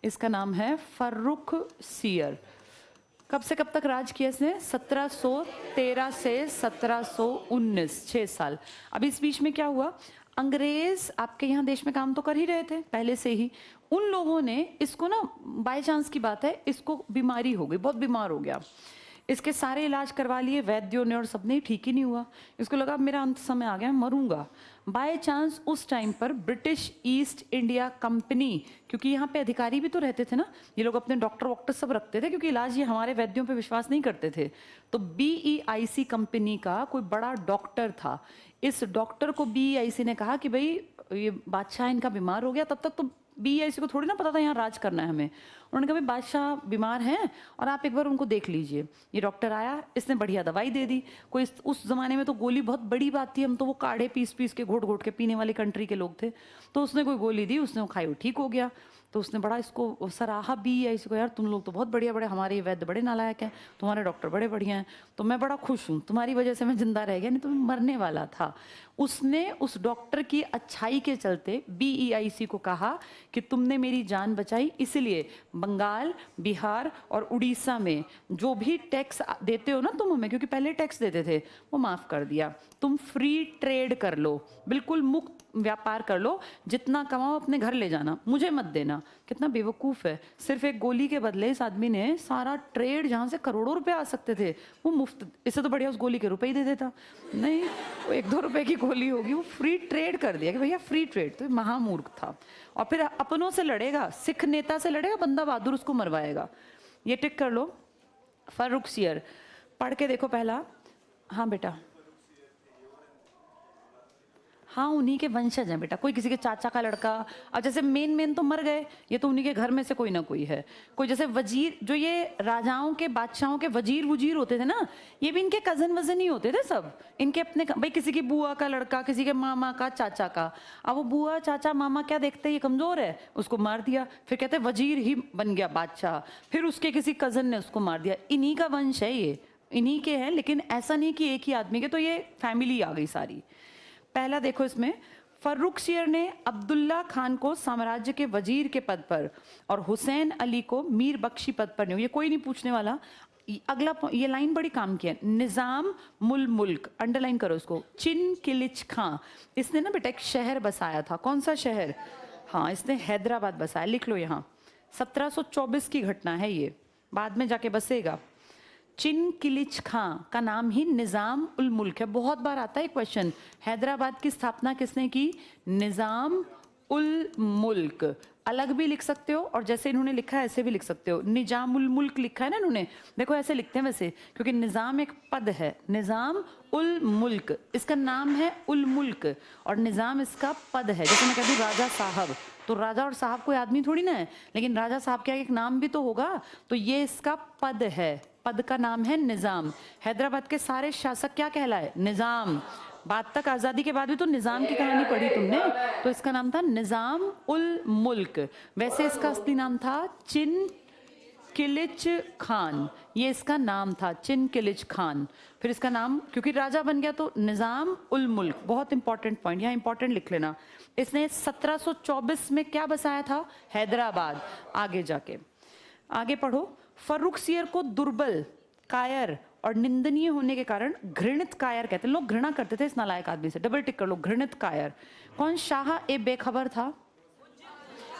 इसका नाम है फर्रुख सियर। कब से कब तक राज किया इसने? 1713 से 1719, 6 साल। अब इस बीच में क्या हुआ? अंग्रेज आपके यहाँ देश में काम तो कर ही रहे थे पहले से ही। उन लोगों ने इसको ना, बाय चांस की बात है, इसको बीमारी हो गई, बहुत बीमार हो गया। इसके सारे इलाज करवा लिए वैद्यों ने और सबने, ठीक ही नहीं हुआ। इसको लगा मेरा अंत समय आ गया, मरूंगा। बाय चांस उस टाइम पर ब्रिटिश ईस्ट इंडिया कंपनी, क्योंकि यहाँ पे अधिकारी भी तो रहते थे ना, ये लोग अपने डॉक्टर वॉक्टर सब रखते थे, क्योंकि इलाज ये हमारे वैद्यों पे विश्वास नहीं करते थे। तो BEIC कंपनी का कोई बड़ा डॉक्टर था। इस डॉक्टर को BEIC ने कहा कि भाई ये बादशाह इनका बीमार हो गया। तब तक तो BEIC को थोड़ी ना पता था यहाँ राज करना है हमें। उन्होंने कहा भाई बादशाह बीमार हैं और आप एक बार उनको देख लीजिए। ये डॉक्टर आया, इसने बढ़िया दवाई दे दी। कोई उस जमाने में तो गोली बहुत बड़ी बात थी, हम तो वो काढ़े पीस पीस के घोट घोट के पीने वाली कंट्री के लोग थे। तो उसने कोई गोली दी, उसने वो खाई, वो ठीक हो गया। तो उसने बड़ा इसको सराहा BEIC को, यार तुम लोग तो बहुत बढ़िया, बड़े हमारे ये वैद्य बड़े नालायक हैं, तुम्हारे डॉक्टर बड़े बढ़िया हैं, तो मैं बड़ा खुश हूँ, तुम्हारी वजह से मैं जिंदा रह गया, नहीं तो मैं मरने वाला था। उसने उस डॉक्टर की अच्छाई के चलते BEIC को कहा कि तुमने मेरी जान बचाई, इसलिए बंगाल, बिहार और उड़ीसा में जो भी टैक्स देते हो ना तुम हमें, क्योंकि पहले टैक्स देते थे, वो माफ कर दिया। तुम फ्री ट्रेड कर लो, बिल्कुल मुक्त व्यापार कर लो, जितना कमाओ अपने घर ले जाना, मुझे मत देना। कितना बेवकूफ़ है, सिर्फ एक गोली के बदले इस आदमी ने सारा ट्रेड, जहाँ से करोड़ों रुपए आ सकते थे, वो मुफ्त, इससे तो बढ़िया उस गोली के रुपए ही दे देता। नहीं, वो 1-2 रुपए की गोली होगी, वो फ्री ट्रेड कर दिया कि भैया फ्री ट्रेड। तो महामूर्ख था। और फिर अपनों से लड़ेगा, सिख नेता से लड़ेगा, बंदा बहादुर उसको मरवाएगा। ये टिक कर लो, फर्रुख सियर। पढ़ के देखो पहला। हाँ बेटा, हाँ उन्हीं के वंशज हैं बेटा, कोई किसी के चाचा का लड़का। अब जैसे मेन तो मर गए, ये तो उन्हीं के घर में से कोई ना कोई है। कोई जैसे वजीर, जो ये राजाओं के बादशाहों के वजीर वजीर होते थे ना, ये भी इनके कजन वजन ही होते थे सब, इनके अपने भाई, किसी की बुआ का लड़का, किसी के मामा का, चाचा का। अब वो बुआ चाचा मामा क्या देखते, ये कमजोर है, उसको मार दिया। फिर कहते वजीर ही बन गया बादशाह, फिर उसके किसी कजन ने उसको मार दिया। इन्हीं का वंश है ये, इन्हीं के हैं, लेकिन ऐसा नहीं कि एक ही आदमी के, तो ये फैमिली आ गई सारी। पहला देखो इसमें, फर्रुख सियर ने अब्दुल्ला खान को साम्राज्य के वजीर के पद पर और हुसैन अली को मीर बख्शी पद पर नहीं। ये कोई नहीं पूछने वाला। अगला ये लाइन बड़ी काम की है, निजाम मुल मुल्क, अंडरलाइन करो इसको। चिन किलिच खां, इसने ना बेटा एक शहर बसाया था। कौन सा शहर? हाँ, इसने हैदराबाद बसाया, लिख लो यहाँ। 1724 की घटना है ये, बाद में जाके बसेगा। चिन किलिच खां का नाम ही निजाम उल मुल्क है। बहुत बार आता है क्वेश्चन, हैदराबाद की स्थापना किसने की? निजाम उल मुल्क। अलग भी लिख सकते हो और जैसे इन्होंने लिखा है ऐसे भी लिख सकते हो। निजाम उल मुल्क लिखा है ना इन्होंने, देखो ऐसे लिखते हैं वैसे, क्योंकि निजाम एक पद है, निजाम उल मुल्क, इसका नाम है उल मुल्क और निजाम इसका पद है। जैसे मैं कहती हूँ राजा साहब, तो राजा और साहब कोई आदमी थोड़ी ना है, लेकिन राजा साहब क्या एक नाम भी तो होगा, तो ये इसका पद है, पद का नाम है निजाम। हैदराबाद के सारे शासक क्या कहलाए? निजाम। बाद तक आज़ादी के बाद भी तो निज़ाम की कहानी पढ़ी तुमने, तो इसका नाम था निज़ाम उल मुल्क। वैसे इसका असली नाम था चिन किलिच खान, ये इसका नाम था चिन किलिच खान। फिर इसका नाम क्योंकि राजा बन गया तो निज़ाम उल मुल्क। बहुत इंपॉर्टेंट पॉइंट, यहाँ इंपॉर्टेंट लिख लेना। इसने 1724 में क्या बसाया था? हैदराबाद। आगे जाके आगे पढ़ो। फर्रुख सियर को दुर्बल, कायर और निंदनीय होने के कारण घृणित कायर कहते हैं। लोग घृणा करते थे इस नालायक आदमी से। डबल टिक कर लो, घृणित कायर। कौन? शाह ए बेखबर था।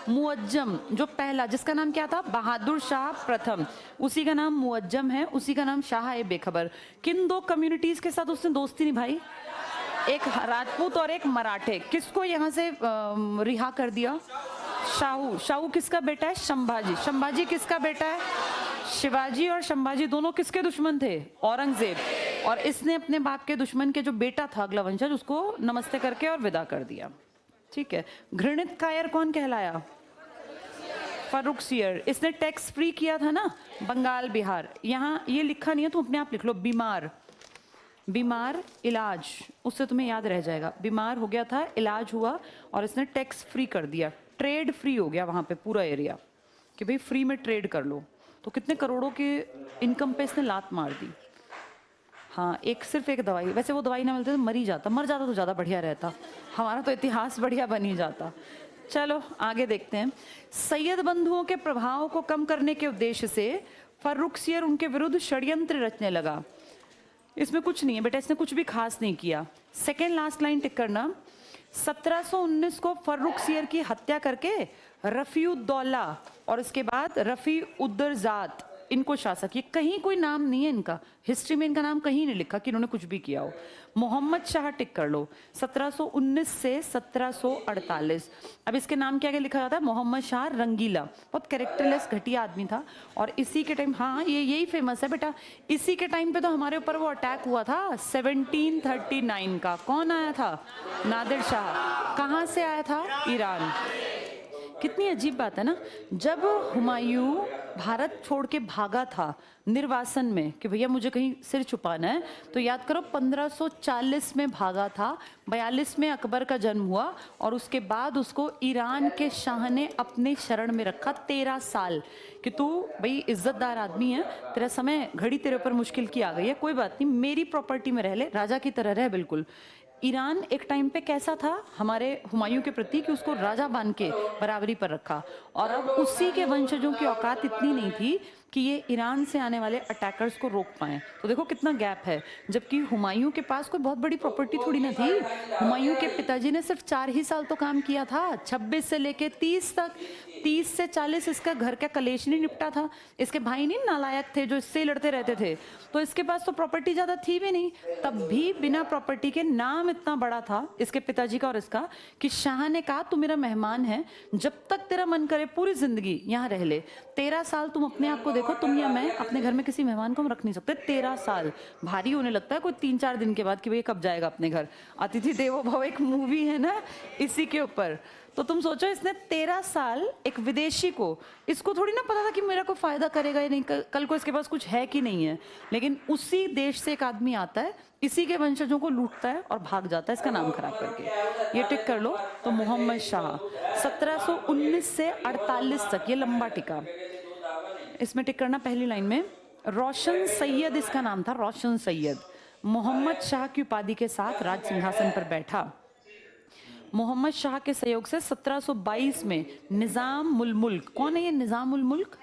मुअज्जम जो पहला, जिसका नाम क्या था, बहादुर शाह प्रथम, उसी का नाम मुअज्जम है, उसी का नाम शाह ए बेखबर। किन दो कम्युनिटीज के साथ उसने दोस्ती निभाई? एक राजपूत और एक मराठे। किसको यहाँ से रिहा कर दिया? शाहू। शाहू किसका बेटा है? संभाजी। संभाजी किसका बेटा है? शिवाजी। और संभाजी दोनों किसके दुश्मन थे? औरंगजेब। और इसने अपने बाप के दुश्मन के जो बेटा था अगला वंशज, उसको नमस्ते करके और विदा कर दिया। ठीक है। घृणित कायर कौन कहलाया? फर्रुखसियर। इसने टैक्स फ्री किया था ना बंगाल बिहार। यहाँ ये लिखा नहीं है, तुम अपने आप लिख लो, बीमार। बीमार इलाज, उससे तुम्हें याद रह जाएगा। बीमार हो गया था, इलाज हुआ और इसने टैक्स फ्री कर दिया। ट्रेड फ्री हो गया वहाँ पे पूरा एरिया कि भाई फ्री में ट्रेड कर लो। तो कितने करोड़ों के इनकम पे इसने लात मार दी। हाँ, सिर्फ एक दवाई, वैसे वो दवाई ना मिलती तो मर जाता तो ज़्यादा बढ़िया रहता, हमारा तो इतिहास बढ़िया बन ही जाता। चलो आगे देखते हैं। सैयद बंधुओं के प्रभाव को कम करने के उद्देश्य से फर्रुखसियर उनके विरुद्ध षड्यंत्र रचने लगा। इसमें कुछ नहीं है बेटा, इसने कुछ भी खास नहीं किया। सेकेंड लास्ट लाइन टिक करना। 1719 को फर्रुखसियर की हत्या करके रफीउद्दौला और इसके बाद रफीउद्दरजात इनको शासक, ये कहीं कोई नाम नहीं है इनका, हिस्ट्री में इनका नाम कहीं नहीं लिखा कि इन्होंने कुछ भी किया हो। मोहम्मद शाह टिक कर लो, 1719 से 1748। अब इसके नाम क्या क्या लिखा जाता है? मोहम्मद शाह रंगीला। बहुत कैरेक्टरलेस घटिया आदमी था। और इसी के टाइम, हाँ यही फेमस है बेटा, इसी के टाइम पे तो हमारे ऊपर वो अटैक हुआ था 1739 का। कौन आया था? नादिर शाह। कहाँ से आया था? ईरान। कितनी अजीब बात है ना, जब हुमायूं भारत छोड़ के भागा था निर्वासन में कि भैया मुझे कहीं सिर छुपाना है, तो याद करो 1540 में भागा था, 42 में अकबर का जन्म हुआ और उसके बाद उसको ईरान के शाह ने अपने शरण में रखा 13 साल कि तू भाई इज्जतदार आदमी है, तेरा समय घड़ी तेरे ऊपर मुश्किल की आ गई है, कोई बात नहीं, मेरी प्रॉपर्टी में रह ले, राजा की तरह रह। बिल्कुल। ईरान एक टाइम पे कैसा था हमारे हुमायूं के प्रति कि उसको राजा बन के बराबरी पर रखा, और अब उसी के वंशजों की औकात इतनी नहीं थी कि ये ईरान से आने वाले अटैकर्स को रोक पाएं। तो देखो कितना गैप है, जबकि हुमायूं के पास कोई बहुत बड़ी प्रॉपर्टी थोड़ी ना थी। हुमायूं के पिताजी ने सिर्फ 4 ही साल तो काम किया था, 26 से लेके 30 तक, 30 से 40 इसका घर का कलेश नहीं निपटा था। इसके भाई नहीं नालायक थे जो इससे लड़ते रहते थे, तो इसके पास तो प्रॉपर्टी ज्यादा थी भी नहीं। तब भी बिना प्रॉपर्टी के नाम इतना बड़ा था इसके पिताजी का और इसका कि शाह ने कहा तू मेरा मेहमान है, जब तक तेरा मन करे पूरी जिंदगी यहाँ रह ले। 13 साल तुम अपने आप को देखो, तुम या मैं अपने घर में किसी मेहमान को हम रख नहीं सकते। 13 साल भारी होने लगता है कोई 3-4 दिन के बाद कि भाई कब जाएगा अपने घर। अतिथि देवो भव एक मूवी है ना इसी के ऊपर। तो तुम सोचो इसने 13 साल एक विदेशी को, इसको थोड़ी ना पता था कि मेरा कोई फायदा करेगा या नहीं, कल को इसके पास कुछ है कि नहीं है, लेकिन उसी देश से एक आदमी आता है, इसी के वंशजों को लूटता है और भाग जाता है इसका नाम खराब करके। ये टिक कर लो। तो मोहम्मद शाह 1719 से 48 तक, ये लंबा टिका। इसमें टिक करना पहली लाइन में। रोशन सैयद इसका नाम था, रोशन सैयद। मोहम्मद शाह की उपाधि के साथ राज सिंहासन पर बैठा। मोहम्मद शाह के सहयोग से 1722 में निजाम उल मुल्क, कौन है ये निजाम उल मुल्क?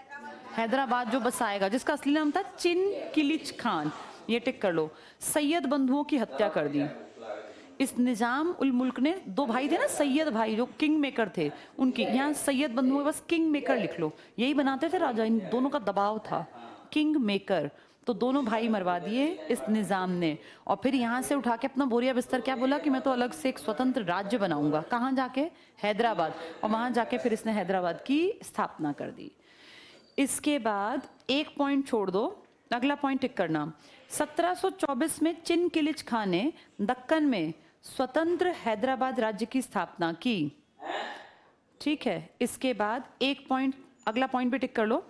हैदराबाद जो बसाएगा, जिसका असली नाम था चिन किलिच खान। ये टिक कर लो। सैयद बंधुओं की हत्या कर दी। इस निजाम उल मुल्क ने, 2 भाई थे ना सैयद भाई जो किंग मेकर थे, उनकी यहाँ सैयद बंधुओं बस किंग मेकर लिख लो, यही बनाते थे राजा, इन दोनों का दबाव था किंग मेकर। तो दोनों भाई मरवा दिए इस निजाम ने, और फिर यहाँ से उठा के अपना बोरिया बिस्तर क्या बोला कि मैं तो अलग से एक स्वतंत्र राज्य बनाऊंगा। कहाँ जाके? हैदराबाद। और वहां जाके फिर इसने हैदराबाद की स्थापना कर दी। इसके बाद एक पॉइंट छोड़ दो, अगला पॉइंट टिक करना। 1724 में चिन किलिच खान ने दक्कन में स्वतंत्र हैदराबाद राज्य की स्थापना की। ठीक है। इसके बाद एक पॉइंट, अगला पॉइंट भी टिक कर लो।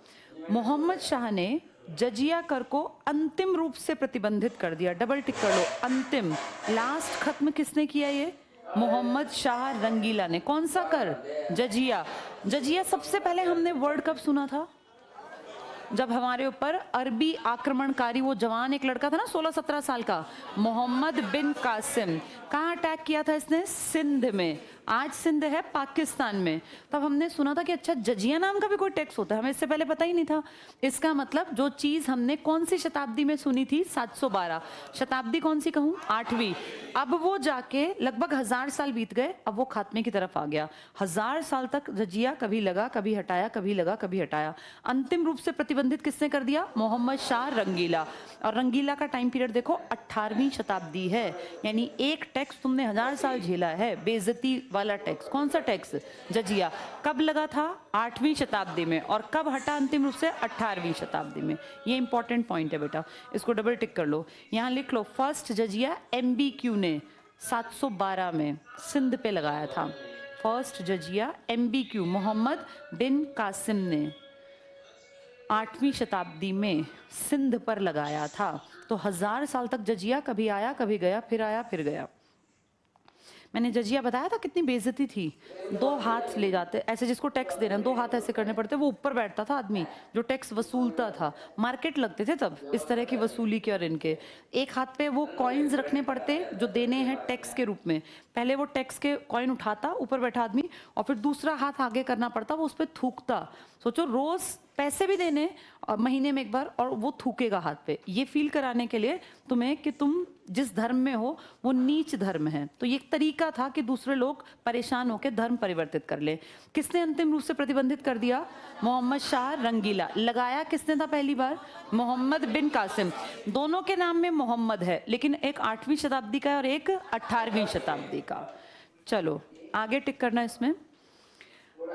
मोहम्मद शाह ने जजिया कर को अंतिम रूप से प्रतिबंधित कर दिया। डबल टिक कर लो, अंतिम। लास्ट खत्म किसने किया? ये मोहम्मद शाह रंगीला ने। कौन सा कर? जजिया। जजिया सबसे पहले हमने वर्ड कब सुना था? जब हमारे ऊपर अरबी आक्रमणकारी वो जवान एक लड़का था ना 16-17 साल का, मोहम्मद बिन कासिम। कहाँ अटैक किया था इसने? सिंध में। आज सिंध है पाकिस्तान में। तब हमने सुना था कि अच्छा जजिया नाम का भी कोई टैक्स होता है, हमें इससे पहले पता ही नहीं था। इसका मतलब जो चीज हमने कौन सी शताब्दी में सुनी थी, 712, शताब्दी कौन सी कहूँ, 8वीं। अब वो जाके लगभग 1000 साल बीत गए, अब वो खात्मे की तरफ आ गया। 1000 साल तक जजिया कभी लगा कभी हटाया, कभी लगा कभी हटाया। अंतिम रूप से प्रतिबंधित किसने कर दिया, मोहम्मद शाह रंगीला। और रंगीला का टाइम पीरियड देखो 18वीं शताब्दी है, यानी एक टैक्स तुमने 1000 साल झेला है, बेइज्जती वाला टैक्स। कौन सा टैक्स, जजिया। कब लगा था, 8वीं शताब्दी में, और कब हटा अंतिम रूप से, 18वीं शताब्दी में। ये इंपॉर्टेंट पॉइंट है बेटा, इसको डबल टिक कर लो, यहाँ लिख लो। फर्स्ट जजिया MBQ ने 712 में सिंध पे लगाया था। फर्स्ट जजिया MBQ मोहम्मद बिन कासिम ने 8वीं शताब्दी में सिंध पर लगाया था। तो 1000 साल तक जजिया कभी आया कभी गया, फिर आया फिर गया। मैंने जजिया बताया था कितनी बेइज्जती थी, 2 हाथ ले जाते ऐसे, जिसको टैक्स दे रहे हैं 2 हाथ ऐसे करने पड़ते, वो ऊपर बैठता था आदमी जो टैक्स वसूलता था। मार्केट लगते थे तब इस तरह की वसूली के, और इनके एक हाथ पे वो कॉइन्स रखने पड़ते जो देने हैं टैक्स के रूप में। पहले वो टैक्स के कॉइन उठाता ऊपर बैठा आदमी, और फिर दूसरा हाथ आगे करना पड़ता, वो उस पर थूकता। सोचो रोज पैसे भी देने और महीने में एक बार, और वो थूकेगा हाथ पे, ये फील कराने के लिए तुम्हें कि तुम जिस धर्म में हो वो नीच धर्म है। तो ये एक तरीका था कि दूसरे लोग परेशान होकर धर्म परिवर्तित कर ले। किसने अंतिम रूप से प्रतिबंधित कर दिया, मोहम्मद शाह रंगीला। लगाया किसने था पहली बार, मोहम्मद बिन कासिम। दोनों के नाम में मोहम्मद है, लेकिन एक 8वीं शताब्दी का है और एक 18वीं शताब्दी का। चलो आगे टिक करना इसमें।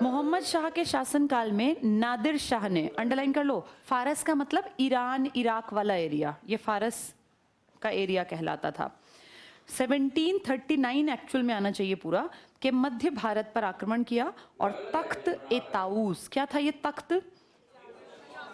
मोहम्मद शाह के शासनकाल में नादिर शाह ने, अंडरलाइन कर लो, फारस का मतलब ईरान इराक वाला एरिया, ये फारस का एरिया कहलाता था। 1739 एक्चुअल में आना चाहिए पूरा, के मध्य भारत पर आक्रमण किया और तख्त-ए-ताऊस, क्या था ये तख्त,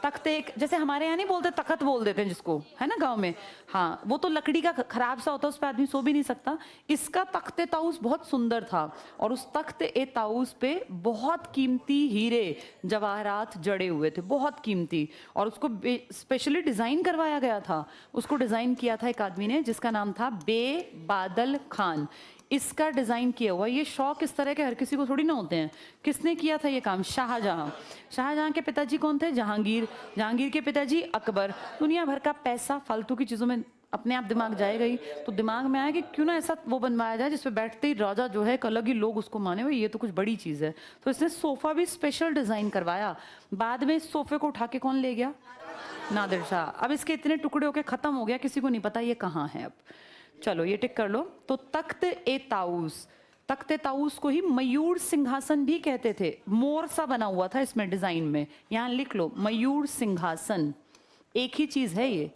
तख्त एक, जैसे हमारे यहाँ नहीं बोलते तख्त बोल देते हैं जिसको, है ना गांव में, हाँ वो तो लकड़ी का खराब सा होता है, उस पर आदमी सो भी नहीं सकता। इसका तख्त-ए-ताऊस बहुत सुंदर था, और उस तख्त-ए-ताऊस पे बहुत कीमती हीरे जवाहरात जड़े हुए थे, बहुत कीमती, और उसको स्पेशली डिजाइन करवाया गया था। उसको डिजाइन किया था एक आदमी ने जिसका नाम था बेबादल खान। इसका डिजाइन किया हुआ, ये शौक इस तरह के हर किसी को थोड़ी ना होते हैं। किसने किया था ये काम, शाहजहां। शाहजहां के पिताजी कौन थे, जहांगीर। जहांगीर के पिताजी अकबर। दुनिया भर का पैसा फालतू की चीजों में अपने आप दिमाग जाएगा ही, तो दिमाग में आया कि क्यों ना ऐसा वो बनवाया जाए जिसपे बैठते ही राजा जो है एक अलग ही लोग उसको माने हुए, ये तो कुछ बड़ी चीज है। तो इसने सोफा भी स्पेशल डिजाइन करवाया। बाद में इस सोफे को उठा के कौन ले गया, नादिर शाह। अब इसके इतने टुकड़े होके खत्म हो गया, किसी को नहीं पता ये कहाँ है अब। चलो ये टिक कर लो। तो तख्त-ए-ताऊस, तख्त-ए-ताऊस को ही मयूर सिंहासन भी कहते थे। मोर सा बना हुआ था इसमें डिजाइन में, यहाँ लिख लो मयूर सिंहासन, एक ही चीज है ये,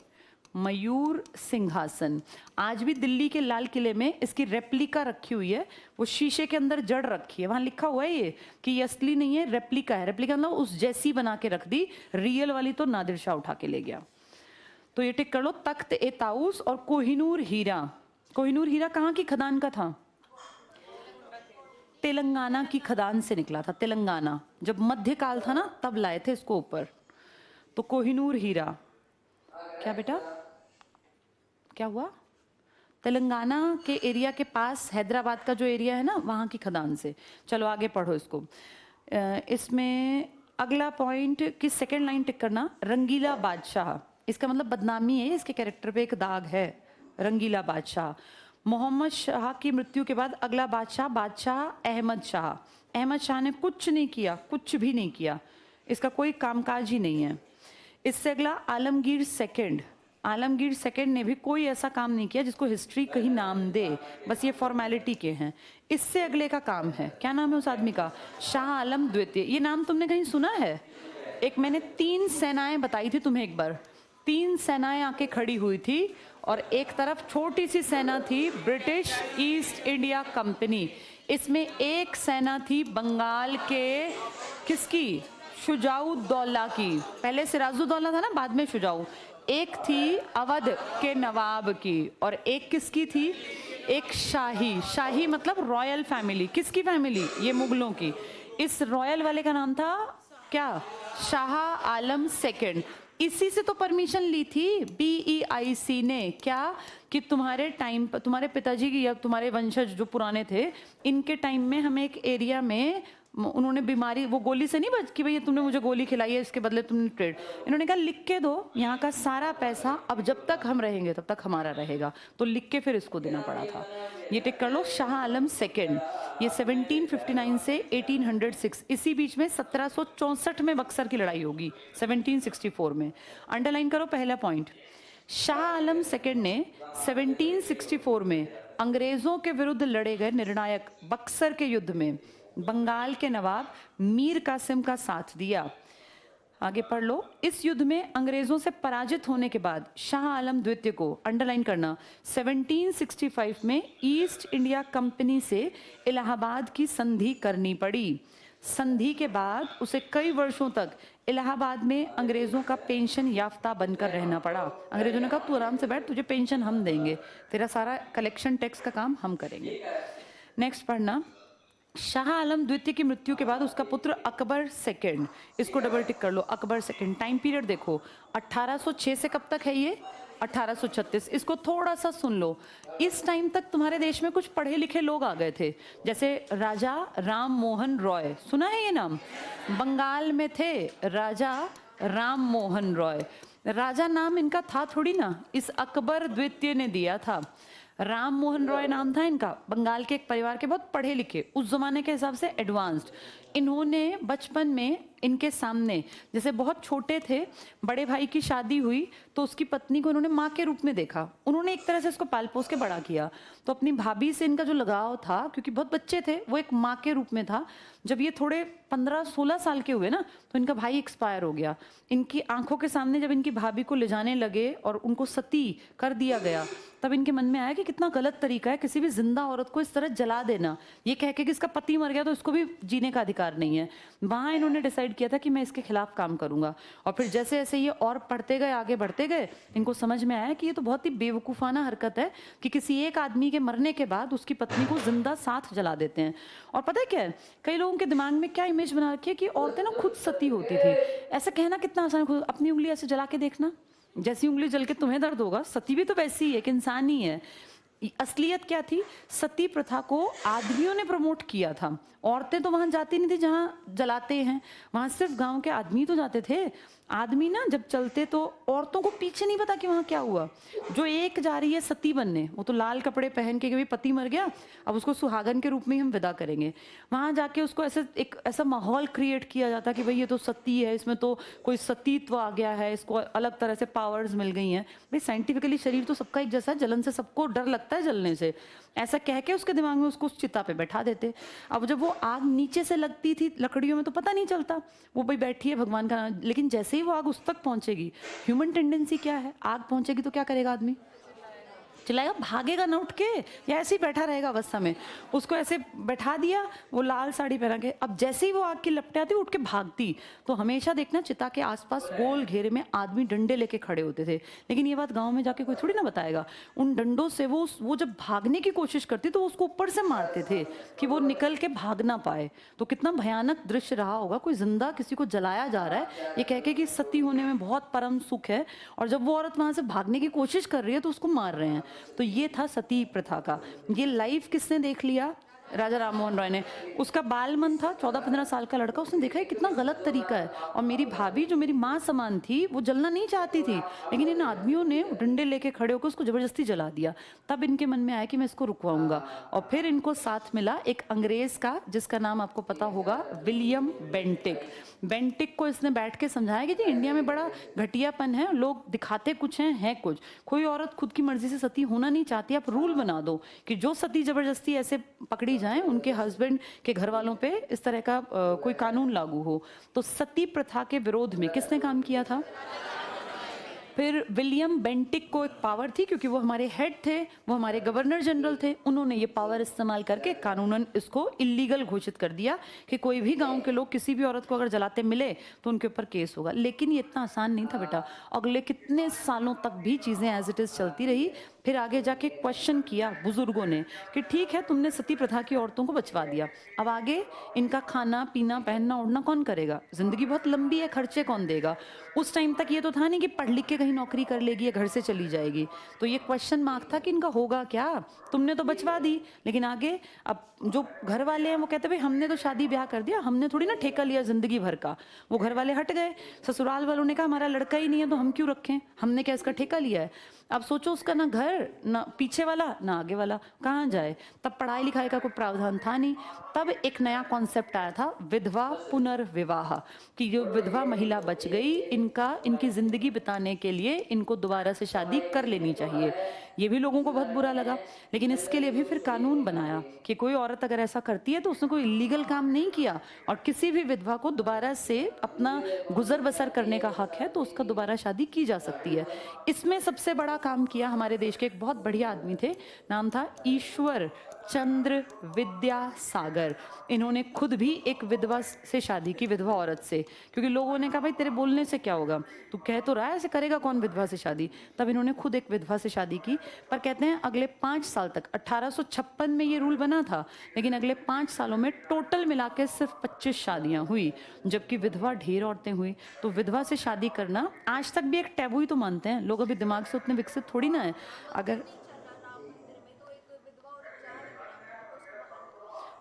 मयूर सिंहासन। आज भी दिल्ली के लाल किले में इसकी रेप्लिका रखी हुई है, वो शीशे के अंदर जड़ रखी है, वहां लिखा हुआ है ये कि ये असली नहीं है, रेप्लिका है। रेप्लिका मतलब उस जैसी बना के रख दी, रियल वाली तो नादिर शाह उठा के ले गया। तो ये टिक कर लो, तख्त-ए-ताऊस और कोहिनूर हीरा। कोहिनूर हीरा कहाँ की खदान का था, तेलंगाना की खदान से निकला था। तेलंगाना जब मध्यकाल था ना तब लाए थे इसको ऊपर। तो कोहिनूर हीरा, क्या बेटा क्या हुआ, तेलंगाना के एरिया के पास हैदराबाद का जो एरिया है ना वहाँ की खदान से। चलो आगे पढ़ो इसको। इसमें अगला पॉइंट की सेकेंड लाइन टिक करना, रंगीला बादशाह। इसका मतलब बदनामी है, इसके कैरेक्टर पे एक दाग है, रंगीला बादशाह। मोहम्मद शाह की मृत्यु के बाद अगला बादशाह, बादशाह अहमद शाह। अहमद शाह ने कुछ नहीं किया, कुछ भी नहीं किया, इसका कोई कामकाज ही नहीं है। इससे अगला आलमगीर सेकंड। आलमगीर सेकंड ने भी कोई ऐसा काम नहीं किया जिसको हिस्ट्री कहीं नाम दे, बस ये फॉर्मेलिटी के हैं। इससे अगले का काम है, क्या नाम है उस आदमी का, शाह आलम द्वितीय। ये नाम तुमने कहीं सुना है? एक मैंने 3 सेनाएं बताई थी तुम्हें एक बार, 3 सेनाएं आके खड़ी हुई थी, और एक तरफ छोटी सी सेना थी ब्रिटिश ईस्ट इंडिया कंपनी। इसमें एक सेना थी बंगाल के, किसकी, शुजाउद्दौला की। पहले सिराजुद्दौला था ना, बाद में शुजाऊ। एक थी अवध के नवाब की, और एक किसकी थी, एक शाही। शाही मतलब रॉयल फैमिली, किसकी फैमिली, ये मुगलों की। इस रॉयल वाले का नाम था क्या, शाह आलम सेकंड। इसी से तो परमिशन ली थी BEIC ने, क्या कि तुम्हारे टाइम पर तुम्हारे पिताजी की या तुम्हारे वंशज जो पुराने थे, इनके टाइम में हमें एक एरिया में उन्होंने बीमारी, वो गोली से नहीं बच कि भैया तुमने मुझे गोली खिलाई है इसके बदले तुमने ट्रेड, इन्होंने कहा लिख के दो यहाँ का सारा पैसा अब जब तक हम रहेंगे तब तक हमारा रहेगा, तो लिख के फिर इसको देना पड़ा था। ये टिक कर लो, शाह आलम सेकेंड, ये 1759 से 1806, इसी बीच में 1764 में बक्सर की लड़ाई होगी, 1764 में। अंडरलाइन करो पहला पॉइंट, शाह आलम सेकेंड ने 1764 में अंग्रेजों के विरुद्ध लड़े गए निर्णायक बक्सर के युद्ध में बंगाल के नवाब मीर कासिम का साथ दिया। आगे पढ़ लो, इस युद्ध में अंग्रेजों से पराजित होने के बाद शाह आलम द्वितीय को, अंडरलाइन करना, 1765 में ईस्ट इंडिया कंपनी से इलाहाबाद की संधि करनी पड़ी। संधि के बाद उसे कई वर्षों तक इलाहाबाद में अंग्रेजों का पेंशन याफ्ता बनकर रहना पड़ा। अंग्रेजों ने कहा तू आराम से बैठ, तुझे पेंशन हम देंगे, तेरा सारा कलेक्शन टैक्स का काम हम करेंगे। नेक्स्ट पढ़ना, शाह आलम द्वितीय की मृत्यु के बाद उसका पुत्र अकबर सेकंड, इसको डबल टिक कर लो, अकबर सेकंड। टाइम पीरियड देखो 1806 से कब तक है ये, 1836। इसको थोड़ा सा सुन लो, इस टाइम तक तुम्हारे देश में कुछ पढ़े लिखे लोग आ गए थे, जैसे राजा राम मोहन रॉय, सुना है ये नाम, बंगाल में थे राजा राम मोहन रॉय। राजा नाम इनका था थोड़ी ना, इस अकबर द्वितीय ने दिया था। राम मोहन रॉय नाम था इनका, बंगाल के एक परिवार के, बहुत पढ़े लिखे, उस जमाने के हिसाब से एडवांस्ड। इन्होंने बचपन में इनके सामने, जैसे बहुत छोटे थे, बड़े भाई की शादी हुई तो उसकी पत्नी को उन्होंने माँ के रूप में देखा, उन्होंने एक तरह से इसको पाल पोस के बड़ा किया। तो अपनी भाभी से इनका जो लगाव था, क्योंकि बहुत बच्चे थे, वो एक माँ के रूप में था। जब ये थोड़े 15-16 साल के हुए ना, तो इनका भाई एक्सपायर हो गया। इनकी आंखों के सामने जब इनकी भाभी को ले जाने लगे और उनको सती कर दिया गया, तब इनके मन में आया कि कितना गलत तरीका है किसी भी जिंदा औरत को इस तरह जला देना, ये कह के कि इसका पति मर गया तो इसको भी जीने का अधिकार नहीं है। वहां इन्होंने डिसाइड किया था कि मैं इसके खिलाफ काम करूंगा। और फिर जैसे जैसे ये और पढ़ते गए, आगे बढ़ते गए, इनको समझ में आया कि ये तो बहुत ही बेवकूफ़ाना हरकत है कि किसी एक आदमी के मरने के बाद उसकी पत्नी को जिंदा साथ जला देते हैं। और पता है क्या है, कई लोगों के दिमाग में क्या इमेज बना रखी है कि औरतें ना खुद सती होती थी। ऐसा कहना कितना आसान, खुद अपनी उंगली ऐसे जला के देखना, जैसी उंगली जल के तुम्हें दर्द होगा, सती भी तो वैसी ही है, एक इंसान ही है। असलियत क्या थी, सती प्रथा को आदमियों ने प्रमोट किया था, औरतें तो वहां जाती नहीं थी जहां जलाते हैं, वहां सिर्फ गांव के आदमी तो जाते थे। आदमी ना जब चलते तो औरतों को पीछे नहीं पता कि वहां क्या हुआ। जो एक जा रही है सती बनने, वो तो लाल कपड़े पहन के, पति मर गया, अब उसको सुहागन के रूप में ही हम विदा करेंगे। वहां जाके उसको ऐसे एक ऐसा माहौल क्रिएट किया जाता कि भाई ये तो सती है, इसमें तो कोई सतीत्व आ गया है, इसको अलग तरह से पावर्स मिल गई हैं। भाई साइंटिफिकली शरीर तो सबका एक जैसा है, जलन से सबको डर लगता है जलने से, ऐसा कह के उसके दिमाग में उसको उस चिता पे बैठा देते। अब जब वो आग नीचे से लगती थी लकड़ियों में तो पता नहीं चलता, वो भाई बैठी है भगवान का नाम, लेकिन जैसे ही वो आग उस तक पहुंचेगी, ह्यूमन टेंडेंसी क्या है, आग पहुंचेगी तो क्या करेगा आदमी, चिल्लाएगा, भागेगा ना उठ के, या ऐसे ही बैठा रहेगा अवस्था में। उसको ऐसे बैठा दिया, वो लाल साड़ी पहना के, अब जैसे ही वो आग की लपटें आती उठ के भागती। तो हमेशा देखना चिता के आसपास गोल घेरे में आदमी डंडे लेके खड़े होते थे, लेकिन ये बात गांव में जाके कोई थोड़ी ना बताएगा। उन डंडों से वो जब भागने की कोशिश करती तो उसको ऊपर से मारते थे कि वो निकल के भाग ना पाए। तो कितना भयानक दृश्य रहा होगा, कोई जिंदा किसी को जलाया जा रहा है ये कह के कि सती होने में बहुत परम सुख है, और जब वो औरत वहां से भागने की कोशिश कर रही है तो उसको मार रहे हैं। तो ये था सती प्रथा का। ये लाइव किसने देख लिया, राजा राम मोहन रॉय ने। उसका बाल मन था, 14-15 साल का लड़का, उसने देखा है कितना गलत तरीका है। और मेरी भाभी जो मेरी माँ समान थी, वो जलना नहीं चाहती थी, लेकिन इन आदमियों ने डंडे लेके खड़े होकर उसको जबरदस्ती जला दिया। तब इनके मन में आया कि मैं इसको रुकवाऊंगा। और फिर इनको साथ मिला एक अंग्रेज का, जिसका नाम आपको पता होगा, विलियम बेंटिक। बेंटिक को इसने बैठ के समझाया कि जी इंडिया में बड़ा घटियापन है, लोग दिखाते कुछ हैं कुछ, कोई औरत खुद की मर्जी से सती होना नहीं चाहती, आप रूल बना दो कि जो सती जबरदस्ती ऐसे पकड़ी जाए, उनके हस्बैंड के घर वालों पे इस तरह का कोई कानून लागू हो। तो सती प्रथा के विरोध में किसने काम किया था, फिर विलियम बेंटिक को एक पावर थी, क्योंकि वो हमारे हेड थे, वो हमारे गवर्नर जनरल थे, उन्होंने ये पावर इस्तेमाल करके कानूनन इसको इलीगल घोषित कर दिया कि कोई भी गांव के लोग किसी भी औरत को अगर जलाते मिले तो उनके ऊपर केस होगा। लेकिन ये इतना आसान नहीं था बेटा, अगले कितने सालों तक भी चीज़ें एज इट इज़ चलती रही। फिर आगे जाके क्वेश्चन किया बुजुर्गों ने कि ठीक है तुमने सती प्रथा की औरतों को बचवा दिया, अब आगे इनका खाना पीना पहनना ओढ़ना कौन करेगा, जिंदगी बहुत लंबी है, खर्चे कौन देगा। उस टाइम तक ये तो था नहीं कि पढ़ लिख के कहीं नौकरी कर लेगी या घर से चली जाएगी, तो ये क्वेश्चन मार्क था कि इनका होगा क्या। तुमने तो बचवा दी, लेकिन आगे अब जो घर वाले हैं वो कहते भाई हमने तो शादी ब्याह कर दिया, हमने थोड़ी ना ठेका लिया जिंदगी भर का। वो घर वाले हट गए, ससुराल वालों ने कहा हमारा लड़का ही नहीं है तो हम क्यों रखें, हमने क्या इसका ठेका लिया है। अब सोचो उसका ना घर ना पीछे वाला ना आगे वाला, कहाँ जाए। तब पढ़ाई लिखाई का कोई प्रावधान था नहीं। तब एक नया कॉन्सेप्ट आया था विधवा पुनर्विवाह, कि जो विधवा महिला बच गई इनकी जिंदगी बिताने के लिए इनको दोबारा से शादी कर लेनी चाहिए। ये भी लोगों को बहुत बुरा लगा, लेकिन इसके लिए भी फिर कानून बनाया कि कोई औरत अगर ऐसा करती है तो उसने कोई इलीगल काम नहीं किया, और किसी भी विधवा को दोबारा से अपना गुजर बसर करने का हक है तो उसका दोबारा शादी की जा सकती है। इसमें सबसे बड़ा काम किया हमारे देश के एक बहुत बढ़िया आदमी थे, नाम था ईश्वर चंद्र विद्यासागर। इन्होंने खुद भी एक विधवा से शादी की, विधवा औरत से, क्योंकि लोगों ने कहा भाई तेरे बोलने से क्या होगा, तू कह तो रहा है, ऐसे करेगा कौन विधवा से शादी। तब इन्होंने खुद एक विधवा से शादी की। पर कहते हैं अगले 5 साल तक, 1856 में ये रूल बना था, लेकिन अगले 5 सालों में टोटल मिला के सिर्फ 25 शादियां हुई, जबकि विधवा ढेर औरतें हुई। तो विधवा से शादी करना आज तक भी एक टैबू ही तो मानते हैं लोग, अभी दिमाग से उतने विकसित थोड़ी ना है। अगर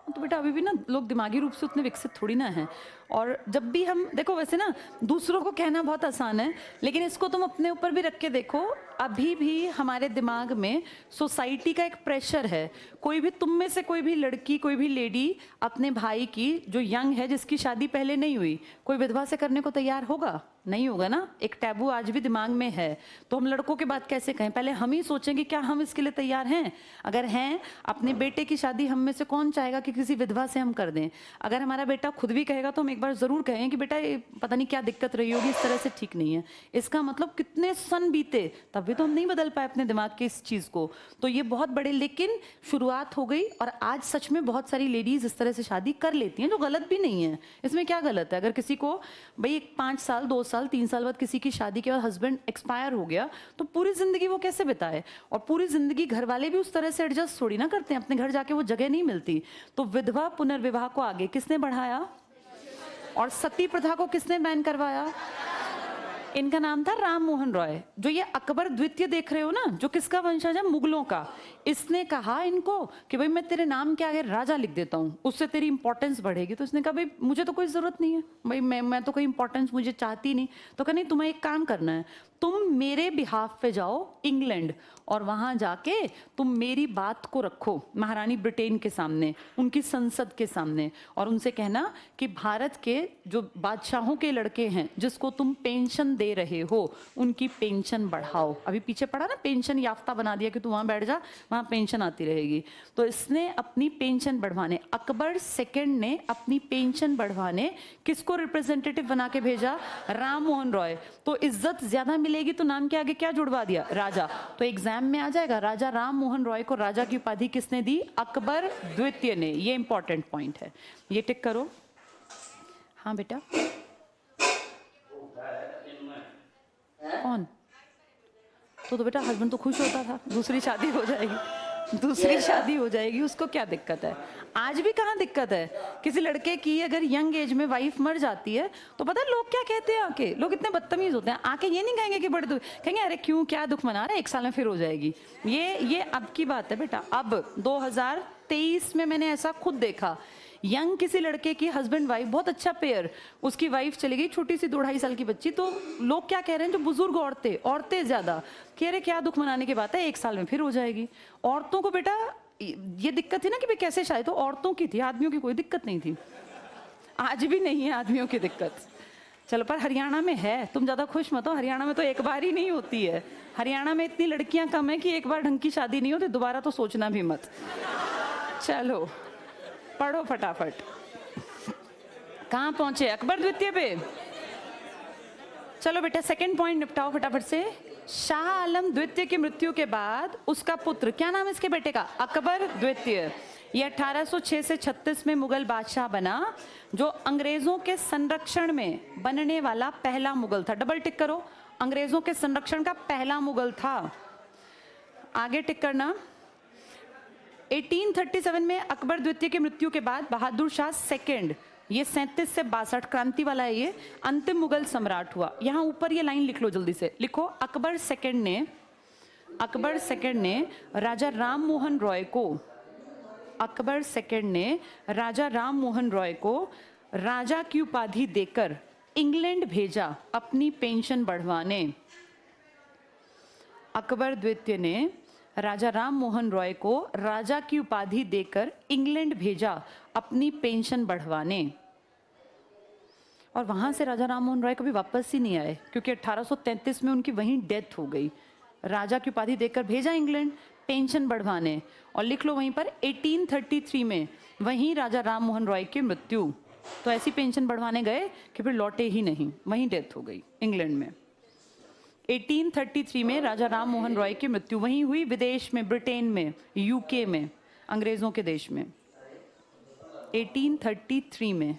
तो बेटा अभी भी ना लोग दिमागी रूप से उतने विकसित थोड़ी ना हैं। और जब भी हम देखो, वैसे ना दूसरों को कहना बहुत आसान है, लेकिन इसको तुम अपने ऊपर भी रख के देखो, अभी भी हमारे दिमाग में सोसाइटी का एक प्रेशर है। कोई भी तुम में से कोई भी लड़की, कोई भी लेडी अपने भाई की जो यंग है, जिसकी शादी पहले नहीं हुई, कोई विधवा से करने को तैयार होगा? नहीं होगा ना। एक टैबू आज भी दिमाग में है। तो हम लड़कों की बात कैसे कहें, पहले हम ही सोचेंगे क्या हम इसके लिए तैयार हैं। अगर हैं, अपने बेटे की शादी हम में से कौन चाहेगा कि किसी विधवा से हम कर दें। अगर हमारा बेटा खुद भी कहेगा तो हम एक बार जरूर कहें कि बेटा ये पता नहीं क्या दिक्कत रही होगी, इस तरह से ठीक नहीं है। इसका मतलब कितने सन बीते, तब भी तो हम नहीं बदल पाए अपने दिमाग के इस चीज को। तो ये बहुत बड़े, लेकिन शुरुआत हो गई, और आज सच में बहुत सारी लेडीज इस तरह से शादी कर लेती हैं, जो गलत भी नहीं है। इसमें क्या गलत है? अगर किसी को भाई 5 साल 2 साल 3 साल बाद किसी की शादी के बाद हस्बैंड एक्सपायर हो गया, तो पूरी जिंदगी वो कैसे बिताए? और पूरी जिंदगी घर वाले भी उस तरह से एडजस्ट थोड़ी ना करते हैं, अपने घर जाके वो जगह नहीं मिलती। तो विधवा पुनर्विवाह को आगे किसने बढ़ाया, और सती प्रथा को किसने बैन करवाया? इनका नाम था राम मोहन रॉय। जो ये अकबर द्वितीय देख रहे हो ना, जो किसका वंशज है? मुगलों का। इसने कहा इनको कि भाई मैं तेरे नाम के आगे राजा लिख देता हूँ, उससे तेरी इंपॉर्टेंस बढ़ेगी। तो इसने कहा भाई मुझे तो कोई जरूरत नहीं है, भाई मैं तो कोई इंपॉर्टेंस मुझे चाहती नहीं। तो कहा नहीं, तुम्हें एक काम करना है, तुम मेरे बिहाफ पे जाओ इंग्लैंड, और वहां जाके तुम मेरी बात को रखो महारानी ब्रिटेन के सामने, उनकी संसद के सामने, और उनसे कहना कि भारत के जो बादशाहों के लड़के हैं जिसको तुम पेंशन दे रहे हो, उनकी पेंशन बढ़ाओ। अभी पीछे पड़ा ना, पेंशन याफ्ता बना दिया कि तू वहां बैठ जा, वहां पेंशन आती रहेगी। तो इसने अपनी पेंशन बढ़वाने, अकबर सेकंड ने अपनी पेंशन बढ़वाने किसको रिप्रेजेंटेटिव बना के भेजा? राम मोहन रॉय। तो इज्जत ज्यादा मिलेगी तो नाम के आगे क्या जुड़वा दिया? राजा। तो एग्जाम में आ जाएगा, राजा राम मोहन रॉय को राजा की उपाधि किसने दी? अकबर द्वितीय ने। ये इंपॉर्टेंट पॉइंट है, ये टिक करो। हाँ बेटा, कौन? तो बेटा हस्बैंड तो खुश होता था, दूसरी शादी हो जाएगी, दूसरी शादी हो जाएगी, उसको क्या दिक्कत है? आज भी कहाँ दिक्कत है? किसी लड़के की अगर यंग एज में वाइफ मर जाती है तो पता है लोग क्या कहते हैं? आके लोग इतने बदतमीज होते हैं, आके ये नहीं कहेंगे कि बड़े दुख, कहेंगे अरे क्यों, क्या दुख मना रहा है, 1 साल में फिर हो जाएगी। ये अब की बात है बेटा। अब 2023 में मैंने ऐसा खुद देखा, यंग किसी लड़के की हस्बैंड वाइफ, बहुत अच्छा पेयर, उसकी वाइफ चली गई, छोटी सी 2-2.5 साल की बच्ची। तो लोग क्या कह रहे हैं, जो बुजुर्ग औरतें ज्यादा कह रहे क्या दुख मनाने की बात है, 1 साल में फिर हो जाएगी। औरतों को बेटा ये दिक्कत थी ना कि भाई कैसे शायद, तो औरतों की थी, आदमियों की कोई दिक्कत नहीं थी। आज भी नहीं है आदमियों की दिक्कत। चलो, पर हरियाणा में है, तुम ज्यादा खुश मत हो, हरियाणा में तो एक बार ही नहीं होती है। हरियाणा में इतनी लड़कियां कम है कि एक बार ढंग की शादी नहीं होती, दोबारा तो सोचना भी मत। चलो पढ़ो फटाफट, कहाँ पहुंचे? अकबर द्वितीय पे। चलो बेटा सेकंड पॉइंट निपटाओ फटाफट से। शाह आलम द्वितीय की मृत्यु के बाद उसका पुत्र, क्या नाम है इसके बेटे का? अकबर द्वितीय। ये 1806 से 36 में मुगल बादशाह बना, जो अंग्रेजों के संरक्षण में बनने वाला पहला मुगल था। डबल टिक करो, अंग्रेजों के संरक्षण का पहला मुगल था। आगे टिक करना। 1837 में अकबर द्वितीय की मृत्यु के बाद बहादुर शाह सेकंड, ये 37 से 62 क्रांति वाला है, ये अंतिम मुगल सम्राट हुआ। यहाँ ऊपर ये लाइन लिख लो, जल्दी से लिखो। अकबर सेकंड ने राजा राम मोहन रॉय को, अकबर सेकंड ने राजा राम मोहन रॉय को राजा की उपाधि देकर इंग्लैंड भेजा अपनी पेंशन बढ़वाने। अकबर द्वितीय ने राजा राम मोहन रॉय को राजा की उपाधि देकर इंग्लैंड भेजा अपनी पेंशन बढ़वाने। और वहां से राजा राम मोहन रॉय कभी वापस ही नहीं आए, क्योंकि 1833 में उनकी वहीं डेथ हो गई। राजा की उपाधि देकर भेजा इंग्लैंड पेंशन बढ़वाने। और लिख लो वहीं पर 1833 में वहीं राजा राम मोहन रॉय की मृत्यु। तो ऐसी पेंशन बढ़वाने गए कि फिर लौटे ही नहीं, वहीं डेथ हो गई इंग्लैंड में। 1833 में राजा राम मोहन रॉय की मृत्यु वहीं हुई, विदेश में, ब्रिटेन में, यूके में, अंग्रेजों के देश में, 1833 में।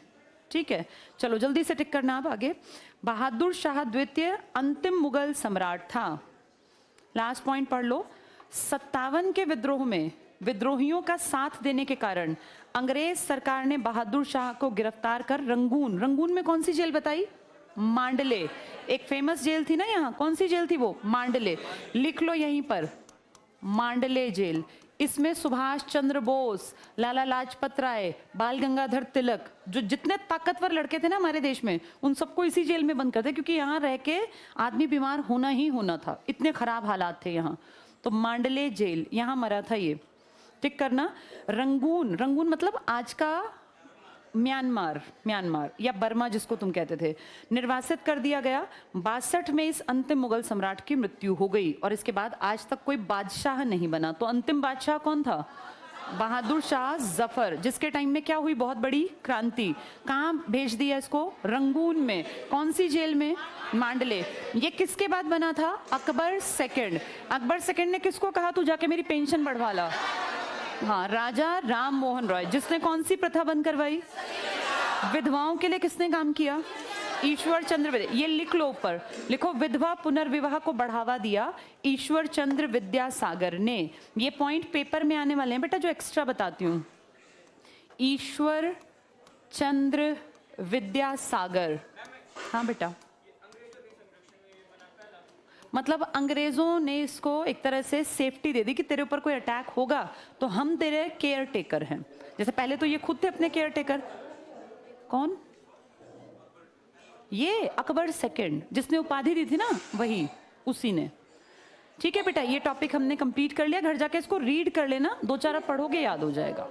ठीक है, चलो जल्दी से टिक करना अब आगे। बहादुर शाह द्वितीय अंतिम मुगल सम्राट था। लास्ट पॉइंट पढ़ लो। 57 के विद्रोह में विद्रोहियों का साथ देने के कारण अंग्रेज सरकार ने बहादुर शाह को गिरफ्तार कर रंगून में कौन सी जेल बताई? मांडले। एक फेमस जेल थी ना यहाँ, कौन सी जेल थी वो? मांडले। लिख लो यहीं पर, मांडले जेल। इसमें सुभाष चंद्र बोस, लाला लाजपत राय, बाल गंगाधर तिलक, जो जितने ताकतवर लड़के थे ना हमारे देश में, उन सबको इसी जेल में बंद करते, क्योंकि यहाँ रह के आदमी बीमार होना ही होना था, इतने खराब हालात थे यहाँ। तो मांडले जेल, यहाँ मरा था ये। टिक करना। रंगून मतलब आज का म्यांमार या बर्मा जिसको तुम कहते थे, निर्वासित कर दिया गया। 62 में इस अंतिम मुगल सम्राट की मृत्यु हो गई और इसके बाद आज तक कोई बादशाह नहीं बना। तो अंतिम बादशाह कौन था? बहादुर शाह जफर, जिसके टाइम में क्या हुई? बहुत बड़ी क्रांति। कहाँ भेज दिया इसको? रंगून में। कौन सी जेल में? मांडले। ये किसके बाद बना था? अकबर सेकंड। अकबर सेकंड ने किसको कहा तू जाके मेरी पेंशन बढ़वा ला? हाँ, राजा राम मोहन रॉय, जिसने कौन सी प्रथा बंद करवाई? विधवाओं के लिए किसने काम किया? ईश्वर चंद्र विद्या। ये लिख लो ऊपर, लिखो विधवा पुनर्विवाह को बढ़ावा दिया ईश्वर चंद्र विद्यासागर ने। ये पॉइंट पेपर में आने वाले हैं बेटा, जो एक्स्ट्रा बताती हूँ। ईश्वर चंद्र विद्यासागर, हाँ बेटा, मतलब अंग्रेजों ने इसको एक तरह से सेफ्टी दे दी कि तेरे ऊपर कोई अटैक होगा तो हम तेरे केयर टेकर हैं। जैसे पहले तो ये खुद थे अपने केयर टेकर। कौन? ये अकबर सेकंड, जिसने उपाधि दी थी ना, वही, उसी ने। ठीक है बेटा, ये टॉपिक हमने कंप्लीट कर लिया। घर जाके इसको रीड कर लेना, 2-4 अब पढ़ोगे याद हो जाएगा।